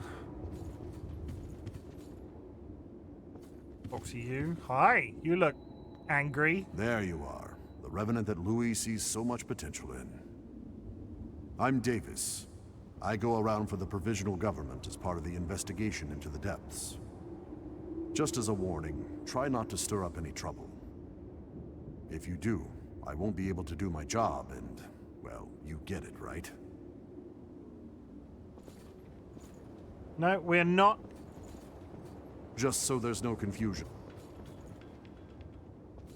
Speaker 1: Talk to you. Hi. You look angry.
Speaker 19: There you are. The revenant that Louis sees so much potential in. I'm Davis. I go around for the provisional government as part of the investigation into the depths. Just as a warning, try not to stir up any trouble. If you do, I won't be able to do my job and, well, you get it, right?
Speaker 1: No, we're not.
Speaker 19: Just so there's no confusion.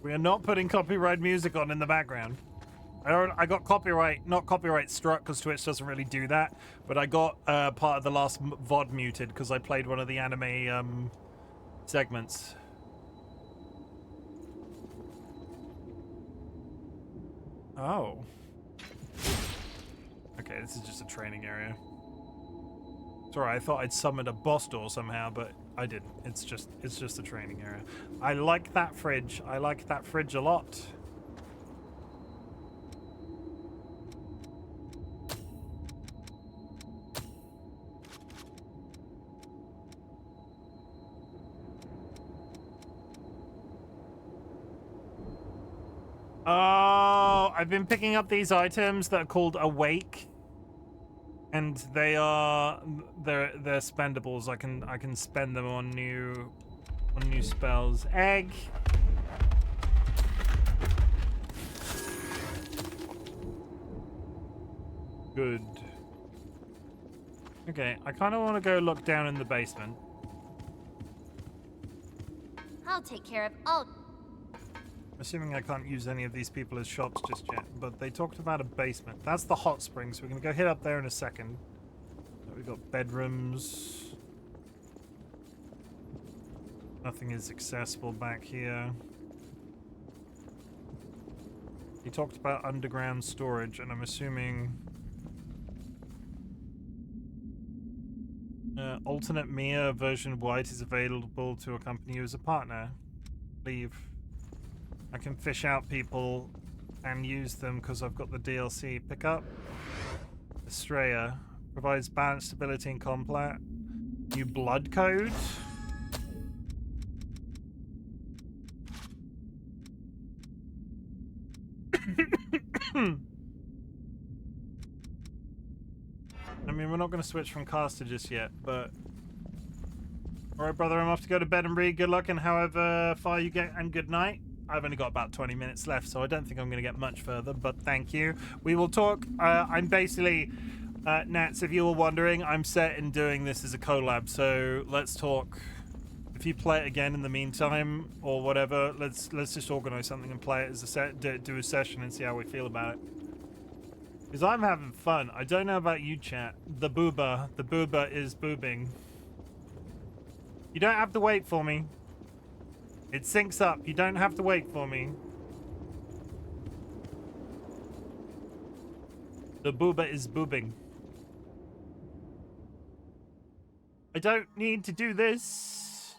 Speaker 1: We are not putting copyright music on in the background. I got copyright, not copyright struck because Twitch doesn't really do that, but I got part of the last VOD muted because I played one of the anime segments. Oh. Okay, this is just a training area. Sorry, I thought I'd summoned a boss door somehow, but I didn't. It's just a training area. I like that fridge. I like that fridge a lot. Oh, I've been picking up these items that are called Awake. And they're spendables. I can spend them on new spells. Egg. Good. Okay, I kind of want to go look down in the basement.
Speaker 18: I'll take care of all.
Speaker 1: Assuming I can't use any of these people as shops just yet, but they talked about a basement. That's the hot springs. We're going to go hit up there in a second. We've got bedrooms. Nothing is accessible back here. He talked about underground storage, and I'm assuming... alternate Mia version white is available to accompany you as a partner. Leave. I can fish out people and use them because I've got the DLC. Pick up. Estrella. Provides balance, stability, and combat. New blood code. I mean, we're not going to switch from caster just yet, but... Alright, brother, I'm off to go to bed and read. Good luck and however far you get, and good night. I've only got about 20 minutes left, so I don't think I'm going to get much further, but thank you. We will talk. I'm basically... Nats, if you were wondering, I'm set in doing this as a collab, so let's talk. If you play it again in the meantime, or whatever, let's just organize something and play it as a do a session and see how we feel about it. Because I'm having fun. I don't know about you, chat. The booba is boobing. You don't have to wait for me. It syncs up. You don't have to wait for me. The booba is boobing. I don't need to do this.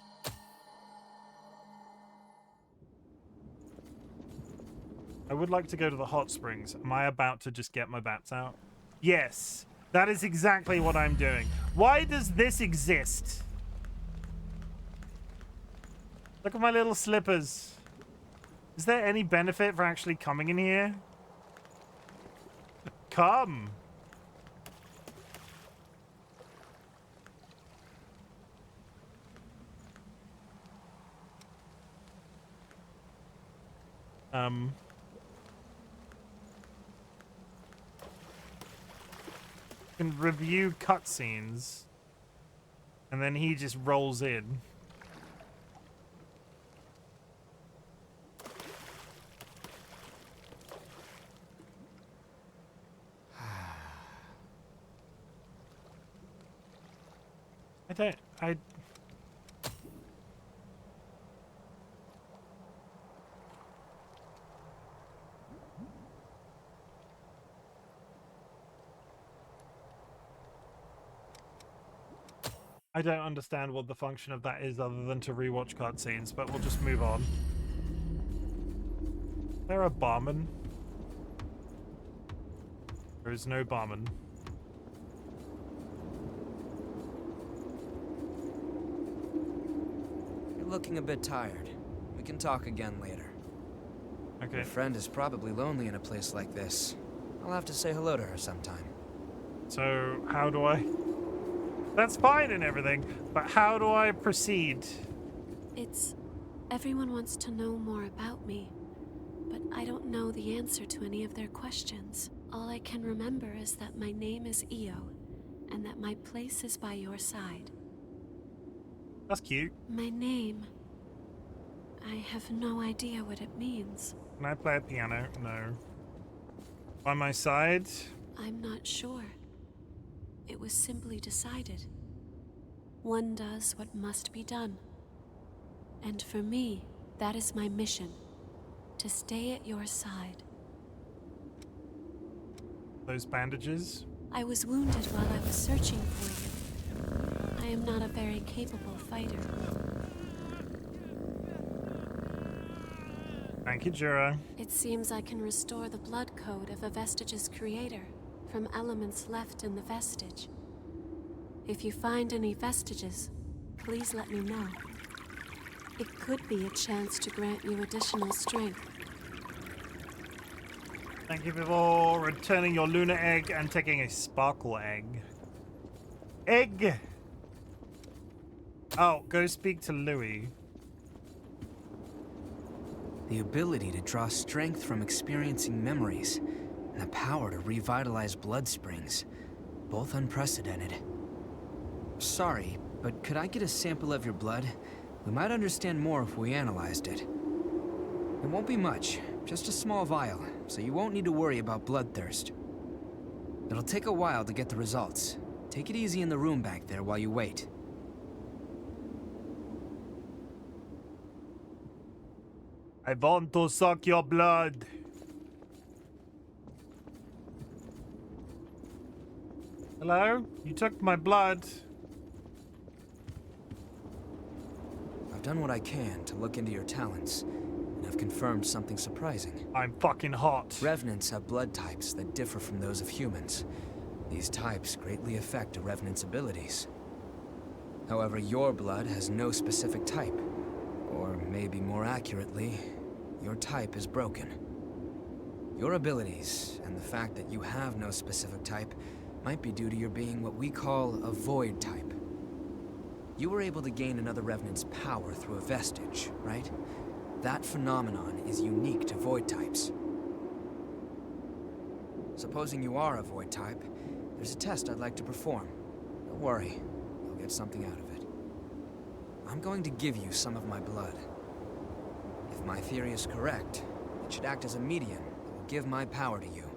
Speaker 1: I would like to go to the hot springs. Am I about to just get my bats out? Yes, that is exactly what I'm doing. Why does this exist? Look at my little slippers. Is there any benefit for actually coming in here? Come. Can review cutscenes, and then he just rolls in. I don't understand what the function of that is other than to rewatch cutscenes, but we'll just move on. Is there a barman? There is no barman.
Speaker 16: You're looking a bit tired. We can talk again later.
Speaker 1: Okay.
Speaker 16: Your friend is probably lonely in a place like this. I'll have to say hello to her sometime.
Speaker 1: So, how do I... That's fine and everything, but how do I proceed?
Speaker 4: Everyone wants to know more about me, but I don't know the answer to any of their questions. All I can remember is that my name is Io, and that my place is by your side.
Speaker 1: That's cute.
Speaker 4: My name... I have no idea what it means.
Speaker 1: Can I play a piano? No. By my side?
Speaker 4: I'm not sure. It was simply decided. One does what must be done. And for me, that is my mission. To stay at your side.
Speaker 1: Those bandages?
Speaker 4: I was wounded while I was searching for you. I am not a very capable fighter.
Speaker 1: Thank you, Jura.
Speaker 4: It seems I can restore the blood code of a vestige's creator from elements left in the vestige. If you find any vestiges, please let me know. It could be a chance to grant you additional strength.
Speaker 1: Thank you for returning your lunar egg and taking a sparkle egg. Egg! Oh, go speak to Louis.
Speaker 16: The ability to draw strength from experiencing memories, and the power to revitalize blood springs. Both unprecedented. Sorry, but could I get a sample of your blood? We might understand more if we analyzed it. It won't be much, just a small vial, so you won't need to worry about bloodthirst. It'll take a while to get the results. Take it easy in the room back there while you wait.
Speaker 1: I want to suck your blood. Hello? You took my blood.
Speaker 16: I've done what I can to look into your talents, and I've confirmed something surprising.
Speaker 1: I'm fucking hot.
Speaker 16: Revenants have blood types that differ from those of humans. These types greatly affect a Revenant's abilities. However, your blood has no specific type. Or maybe more accurately, your type is broken. Your abilities, and the fact that you have no specific type, might be due to your being what we call a void type. You were able to gain another Revenant's power through a vestige, right? That phenomenon is unique to void types. Supposing you are a void type, there's a test I'd like to perform. Don't worry, you'll get something out of it. I'm going to give you some of my blood. If my theory is correct, it should act as a medium that will give my power to you.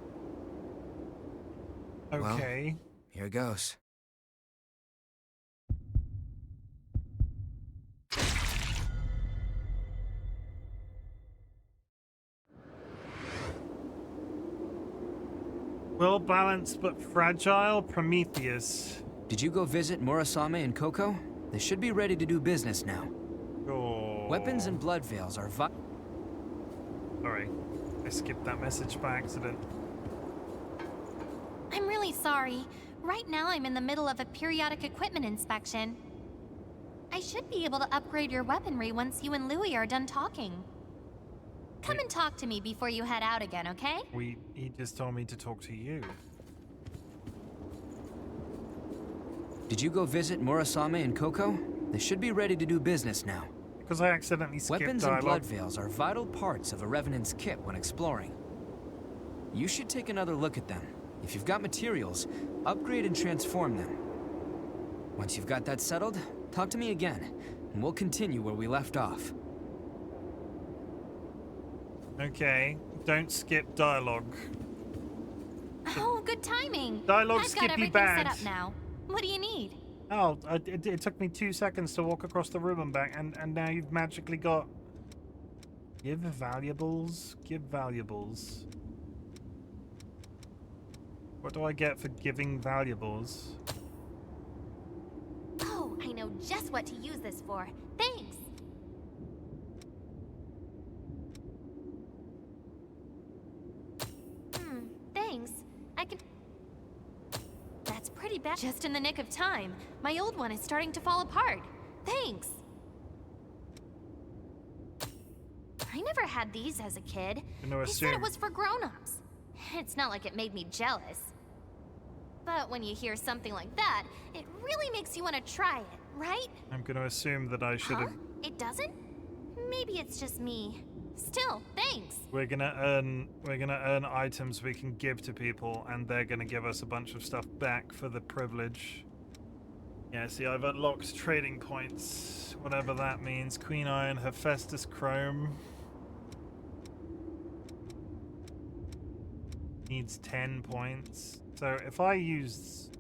Speaker 1: Okay.
Speaker 16: Well, here goes.
Speaker 1: Well balanced but fragile Prometheus.
Speaker 16: Did you go visit Murasame and Coco? They should be ready to do business now.
Speaker 1: Oh.
Speaker 16: Weapons and blood veils are
Speaker 1: Sorry, I skipped that message by accident.
Speaker 18: I'm really sorry. Right now I'm in the middle of a periodic equipment inspection. I should be able to upgrade your weaponry once you and Louis are done talking. Come and talk to me before you head out again, okay?
Speaker 1: He just told me to talk to you.
Speaker 16: Did you go visit Murasame and Coco? They should be ready to do business now.
Speaker 1: Because I accidentally skipped
Speaker 16: Weapons
Speaker 1: dialogue.
Speaker 16: and blood veils are vital parts of a Revenant's kit when exploring. You should take another look at them. If you've got materials, upgrade and transform them. Once you've got that settled, talk to me again, and we'll continue where we left off.
Speaker 1: Okay, don't skip dialogue.
Speaker 18: Oh, good timing.
Speaker 1: Dialogue
Speaker 18: I've got
Speaker 1: skippy
Speaker 18: everything
Speaker 1: bad.
Speaker 18: set up now. What do you need?
Speaker 1: Oh, it took me 2 seconds to walk across the room and back, and now you've magically got... Give valuables? Give valuables. What do I get for giving valuables?
Speaker 18: Oh, I know just what to use this for. Thanks. Thanks. I can... That's pretty bad. Just in the nick of time. My old one is starting to fall apart. Thanks. I never had these as a kid. They said it was for grown-ups. It's not like it made me jealous. But when you hear something like that, it really makes you want to try it, right?
Speaker 1: I'm going to assume that I should have...
Speaker 18: It doesn't? Maybe it's just me. Still, thanks.
Speaker 1: We're gonna earn items we can give to people, and they're gonna give us a bunch of stuff back for the privilege. Yeah, see, I've unlocked trading points, whatever that means. Queen Iron, Hephaestus Chrome. Needs 10 points. So if I use...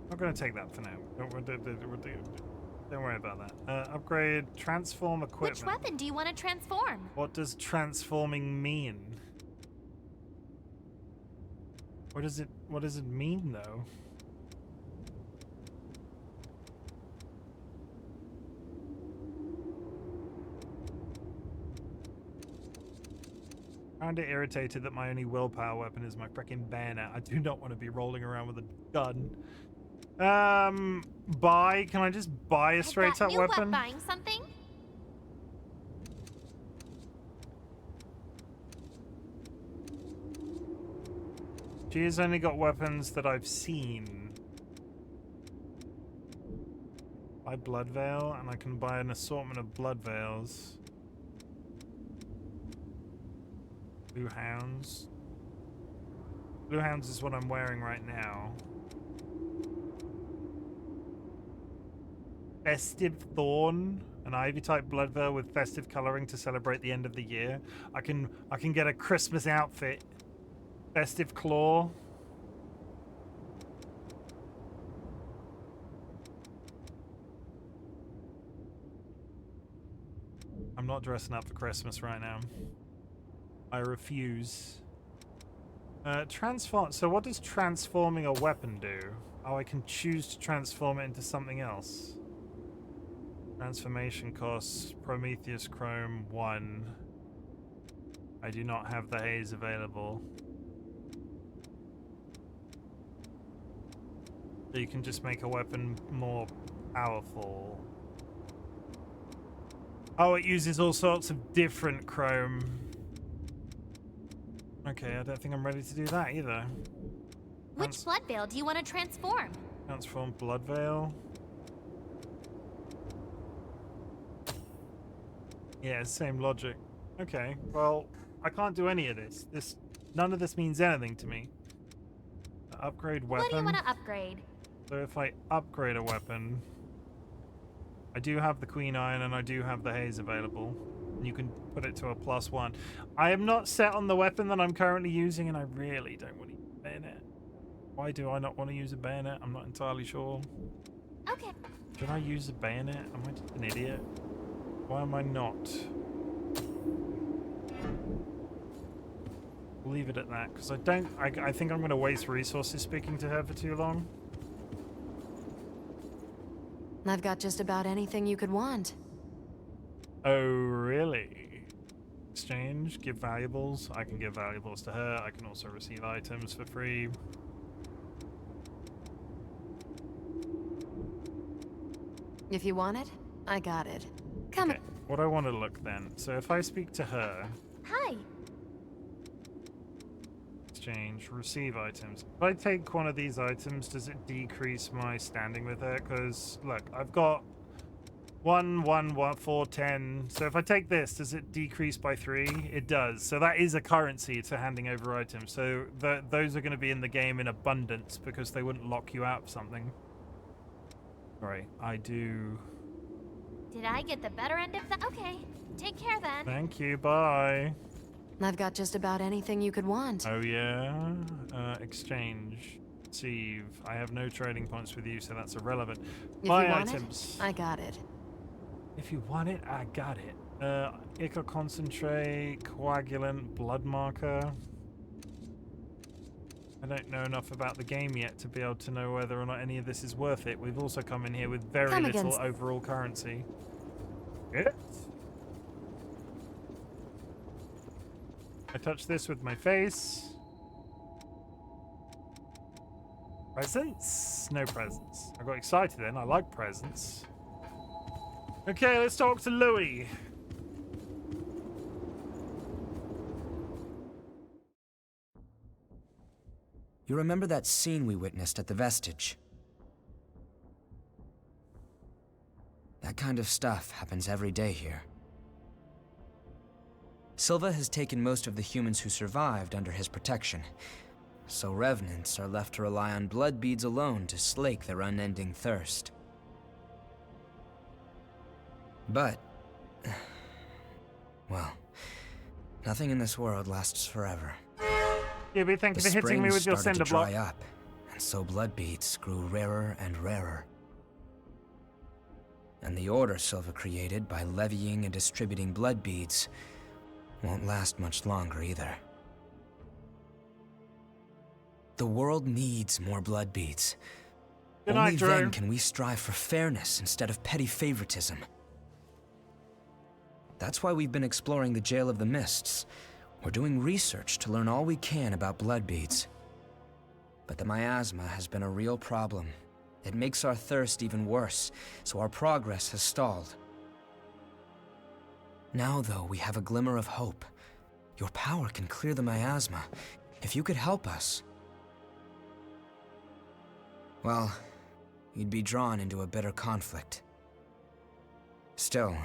Speaker 1: I'm gonna take that for now. Don't worry about that. Upgrade, transform equipment.
Speaker 18: Which weapon do you want to transform?
Speaker 1: What does transforming mean? What does it mean though? Kinda irritated that my only willpower weapon is my freaking bayonet. I do not want to be rolling around with a gun. Buy. Can I just buy a straight up weapon?
Speaker 18: Buying something?
Speaker 1: She has only got weapons that I've seen. Buy blood veil, and I can buy an assortment of blood veils. Blue hounds. Blue hounds is what I'm wearing right now. Festive Thorn, an ivy type blood veil with festive coloring to celebrate the end of the year. I can get a Christmas outfit. Festive Claw. I'm not dressing up for Christmas right now. I refuse. Transform. So what does transforming a weapon do? Oh, I can choose to transform it into something else. Transformation costs Prometheus Chrome 1. I do not have the haze available. So you can just make a weapon more powerful. Oh, it uses all sorts of different chrome. Okay, I don't think I'm ready to do that either.
Speaker 18: Which blood veil do you want to transform?
Speaker 1: Transform blood veil. Yeah, same logic. Okay, well, I can't do any of this. None of this means anything to me. Upgrade weapon.
Speaker 18: What do you want to upgrade?
Speaker 1: So if I upgrade a weapon, I do have the Queen Iron and I do have the haze available. And you can put it to a +1. I am not set on the weapon that I'm currently using, and I really don't want to use a bayonet. Why do I not want to use a bayonet? I'm not entirely sure.
Speaker 18: Okay.
Speaker 1: Should I use a bayonet? Am I just an idiot? Why am I not? We'll leave it at that, because I think I'm going to waste resources speaking to her for too long.
Speaker 17: I've got just about anything you could want.
Speaker 1: Oh, really? Exchange, give valuables. I can give valuables to her. I can also receive items for free.
Speaker 17: If you want it, I got it. Come.
Speaker 1: Okay. What do I want to look then? So if I speak to her.
Speaker 18: Hi.
Speaker 1: Exchange, receive items. If I take one of these items, does it decrease my standing with her? Because look, I've got 1, 4, 10. So if I take this, does it decrease by 3? It does. So that is a currency to handing over items. So those are going to be in the game in abundance because they wouldn't lock you out of something. Sorry, I do.
Speaker 18: Did I get the better end of that? Okay, take care then.
Speaker 1: Thank you, bye.
Speaker 17: I've got just about anything you could want.
Speaker 1: Oh yeah? Exchange. Receive. I have no trading points with you, so that's irrelevant. Buy items.
Speaker 17: I got it.
Speaker 1: If you want it, I got it. Ichor concentrate, coagulant, blood marker. I don't know enough about the game yet to be able to know whether or not any of this is worth it. We've also come in here with very little overall currency. Good. I touch this with my face. Presents? No presents. I got excited then. I like presents. Okay, let's talk to Louis.
Speaker 6: You remember that scene we witnessed at the Vestige? That kind of stuff happens every day here. Silva has taken most of the humans who survived under his protection, so revenants are left to rely on blood beads alone to slake their unending thirst. But, well, nothing in this world lasts forever.
Speaker 1: Yeah, but thank you for hitting me with your cinder block.
Speaker 6: Dry up, and so blood beads grew rarer and rarer. And the order Silva created by levying and distributing blood beads won't last much longer either. The world needs more blood beads. Only then can we strive for fairness instead of petty favoritism. That's why we've been exploring the Jail of the Mists. We're doing research to learn all we can about blood beads. But the miasma has been a real problem. It makes our thirst even worse, so our progress has stalled. Now, though, we have a glimmer of hope. Your power can clear the miasma. If you could help us, well, you'd be drawn into a bitter conflict. Still,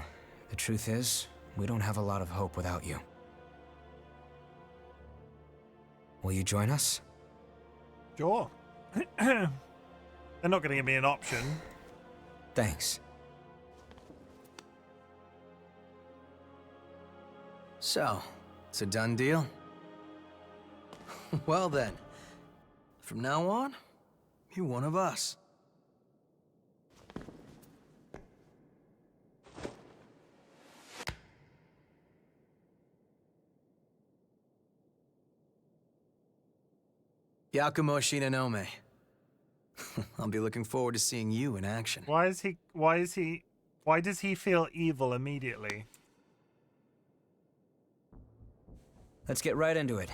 Speaker 6: the truth is, we don't have a lot of hope without you. Will you join us?
Speaker 1: Sure. They're not going to give me an option.
Speaker 6: Thanks.
Speaker 16: So, it's a done deal? Well then, from now on, you're one of us. Yakumo Shinonome. I'll be looking forward to seeing you in action.
Speaker 1: Why does he feel evil immediately?
Speaker 6: Let's get right into it.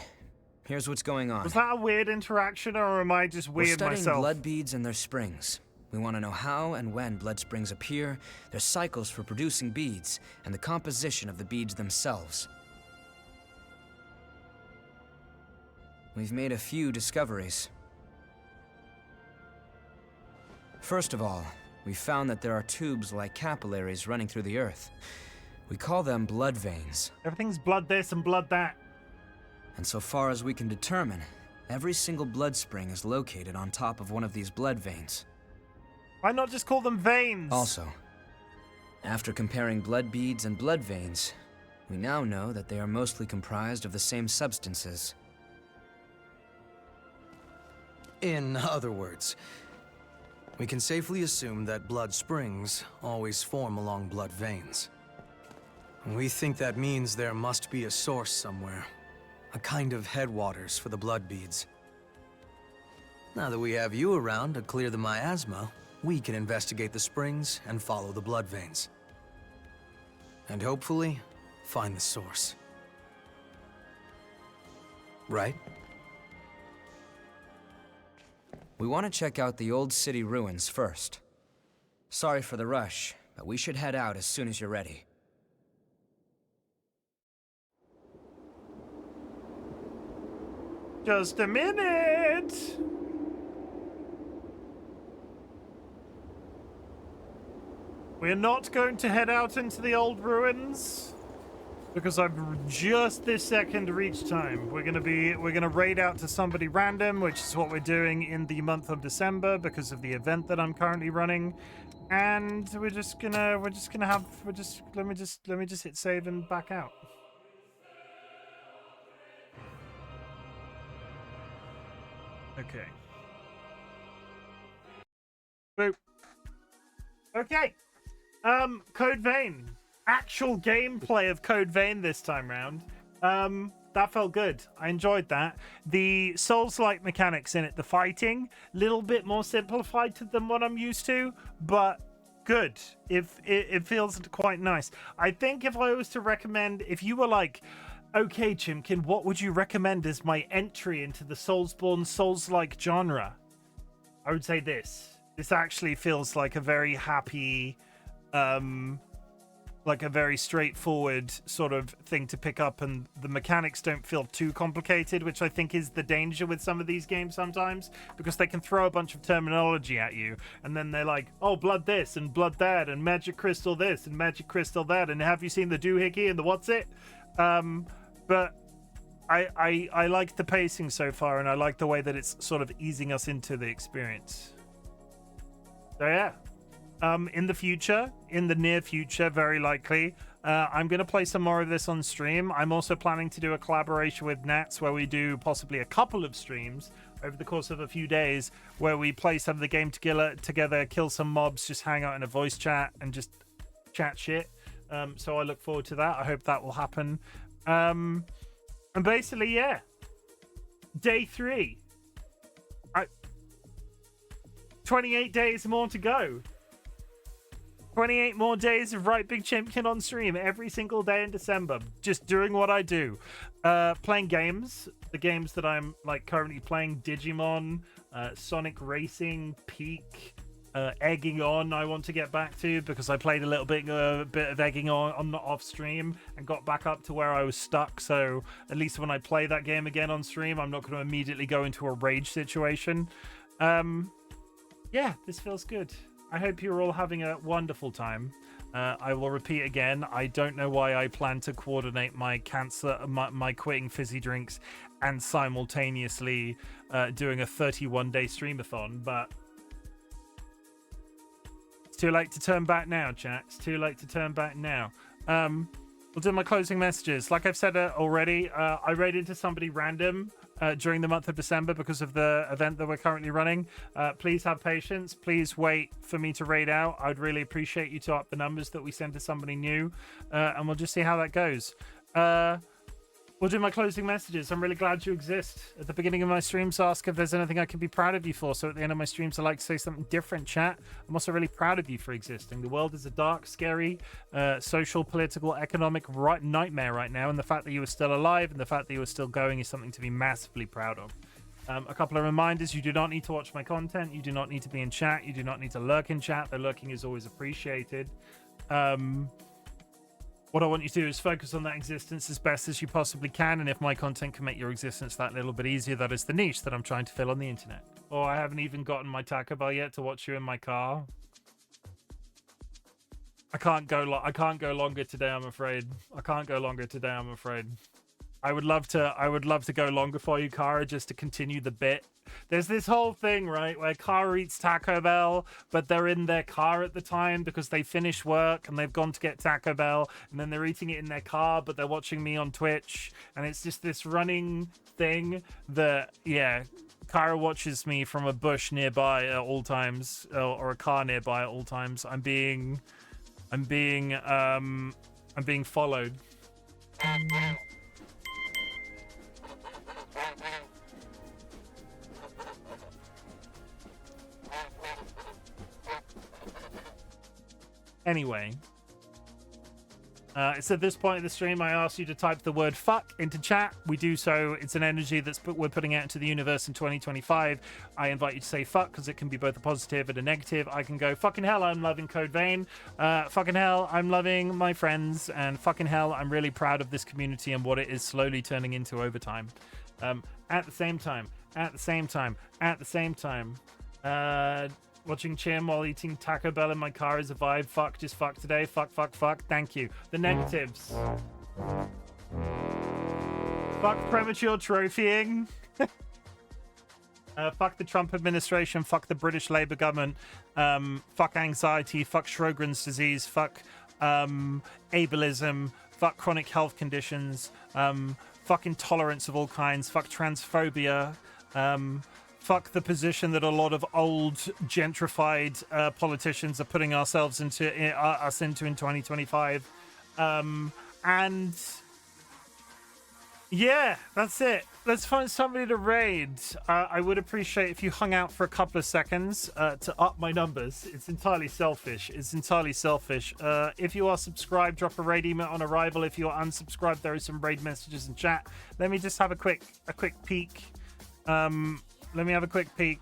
Speaker 6: Here's what's going on.
Speaker 1: Was that a weird interaction, or am I just weird myself?
Speaker 6: We're studying blood beads and their springs. We want to know how and when blood springs appear, their cycles for producing beads, and the composition of the beads themselves. We've made a few discoveries. First of all, we found that there are tubes like capillaries running through the earth. We call them blood veins.
Speaker 1: Everything's blood this and blood that.
Speaker 6: And so far as we can determine, every single blood spring is located on top of one of these blood veins.
Speaker 1: Why not just call them veins?
Speaker 6: Also, after comparing blood beads and blood veins, we now know that they are mostly comprised of the same substances.
Speaker 16: In other words, we can safely assume that blood springs always form along blood veins. We think that means there must be a source somewhere, a kind of headwaters for the blood beads. Now that we have you around to clear the miasma, we can investigate the springs and follow the blood veins. And hopefully, find the source. Right?
Speaker 6: We want to check out the old city ruins first.
Speaker 16: Sorry for the rush, but we should head out as soon as you're ready.
Speaker 1: Just a minute! We're not going to head out into the old ruins because I've just this second reached time. We're gonna raid out to somebody random, which is what we're doing in the month of December because of the event that I'm currently running. And let me just hit save and back out. Okay. Boop. Okay. Codevein. Actual gameplay of Codevein this time round. That felt good. I enjoyed that. The Souls-like mechanics in it, the fighting, little bit more simplified than what I'm used to, but good. It feels quite nice. I think if I was to recommend, if you were like, okay, Chimken, what would you recommend as my entry into the Soulsborne Souls-like genre? I would say this. This actually feels like a very happy, like a very straightforward sort of thing to pick up, and the mechanics don't feel too complicated, which I think is the danger with some of these games sometimes, because they can throw a bunch of terminology at you, and then they're like, oh, blood this, and blood that, and magic crystal this, and magic crystal that, and have you seen the doohickey and the what's it? But I like the pacing so far, and I like the way that it's sort of easing us into the experience. So yeah. In the future, in the near future, very likely, I'm going to play some more of this on stream. I'm also planning to do a collaboration with Nats where we do possibly a couple of streams over the course of a few days where we play some of the game together, kill some mobs, just hang out in a voice chat and just chat shit. So I look forward to that. I hope that will happen. And basically, yeah. Day 3. 28 days more to go. 28 more days of RightBigChimken on stream every single day in December. Just doing what I do. Playing games. The games that I'm like currently playing. Digimon, Sonic Racing, Peak, Egging On I want to get back to because I played a little bit of Egging On off stream and got back up to where I was stuck. So at least when I play that game again on stream, I'm not going to immediately go into a rage situation. Yeah, this feels good. I hope you're all having a wonderful time. I will repeat again, I don't know why I plan to coordinate my quitting fizzy drinks and simultaneously doing a 31-day streamathon, but it's too late to turn back now, chat. It's too late to turn back now. We'll do my closing messages. Like I've said already, I raided to somebody random during the month of December because of the event that we're currently running. Please have patience. Please wait for me to raid out. I'd really appreciate you to up the numbers that we send to somebody new, and we'll just see how that goes. We'll do my closing messages. I'm really glad you exist. At the beginning of my streams, ask if there's anything I can be proud of you for. So at the end of my streams, I like to say something different, chat. I'm also really proud of you for existing. The world is a dark, scary, social, political, economic nightmare right now. And the fact that you are still alive and the fact that you are still going is something to be massively proud of. A couple of reminders. You do not need to watch my content. You do not need to be in chat. You do not need to lurk in chat. The lurking is always appreciated. What I want you to do is focus on that existence as best as you possibly can, and if my content can make your existence that little bit easier, that is the niche that I'm trying to fill on the internet. Oh, I haven't even gotten my Taco Bell yet to watch you in my car. I can't go longer today, I'm afraid. I can't go longer today, I'm afraid. I would love to go longer for you, Kara, just to continue the bit. There's this whole thing, right, where Kara eats Taco Bell, but they're in their car at the time because they finish work and they've gone to get Taco Bell, and then they're eating it in their car, but they're watching me on Twitch, and it's just this running thing that, yeah, Kara watches me from a bush nearby at all times, or a car nearby at all times. I'm being followed. Anyway, It's at this point in the stream I ask you to type the word fuck into chat. We do so. It's an energy we're putting out into the universe in 2025. I invite you to say fuck because it can be both a positive and a negative. I can go, fucking hell, I'm loving Codevein. Fucking hell, I'm loving my friends. And fucking hell, I'm really proud of this community and what it is slowly turning into over time. At the same time, watching Chim while eating Taco Bell in my car is a vibe. Fuck, just fuck today. Fuck. Thank you. The negatives. Fuck premature trophying. Fuck the Trump administration. Fuck the British Labour government. Fuck anxiety. Fuck Sjogren's disease. Fuck ableism. Fuck chronic health conditions. Fuck intolerance of all kinds. Fuck transphobia. Fuck the position that a lot of old gentrified politicians are putting us into in 2025. And yeah, that's it. Let's find somebody to raid. I would appreciate if you hung out for a couple of seconds to up my numbers. It's entirely selfish. If you are subscribed, drop a raid email on arrival. If you are unsubscribed, there are some raid messages in chat. Let me just have a quick peek. Let me have a quick peek.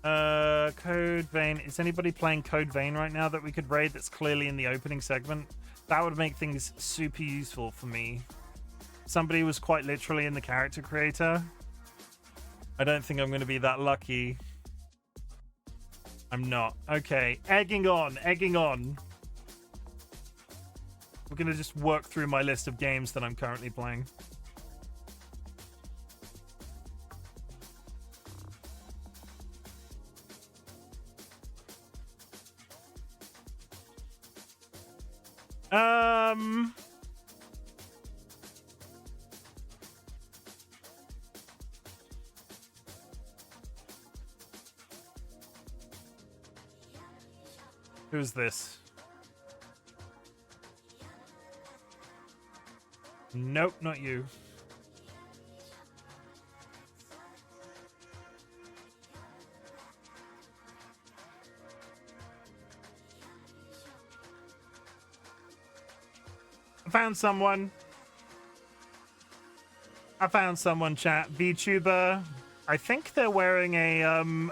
Speaker 1: Codevein. Is anybody playing Codevein right now that we could raid that's clearly in the opening segment? That would make things super useful for me. Somebody was quite literally in the character creator. I don't think I'm going to be that lucky. I'm not. Okay. Egging on. We're going to just work through my list of games that I'm currently playing. Who's this? Nope, not you. I found someone, chat. VTuber. I think they're wearing a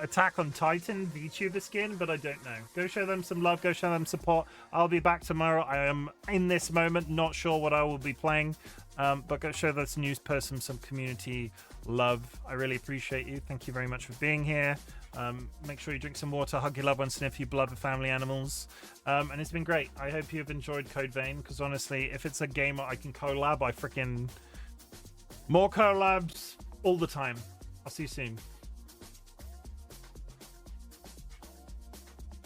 Speaker 1: Attack on Titan VTuber skin, but I don't know. Go show them some love. Go show them support. I'll be back tomorrow. I am, in this moment, not sure what I will be playing, but go show this news person some community love. I really appreciate you. Thank you very much for being here. Make sure you drink some water, hug your loved ones, sniff your blood with family animals. And it's been great. I hope you've enjoyed Codevein, because honestly, if it's a game I can collab, I freaking... More collabs all the time. I'll see you soon.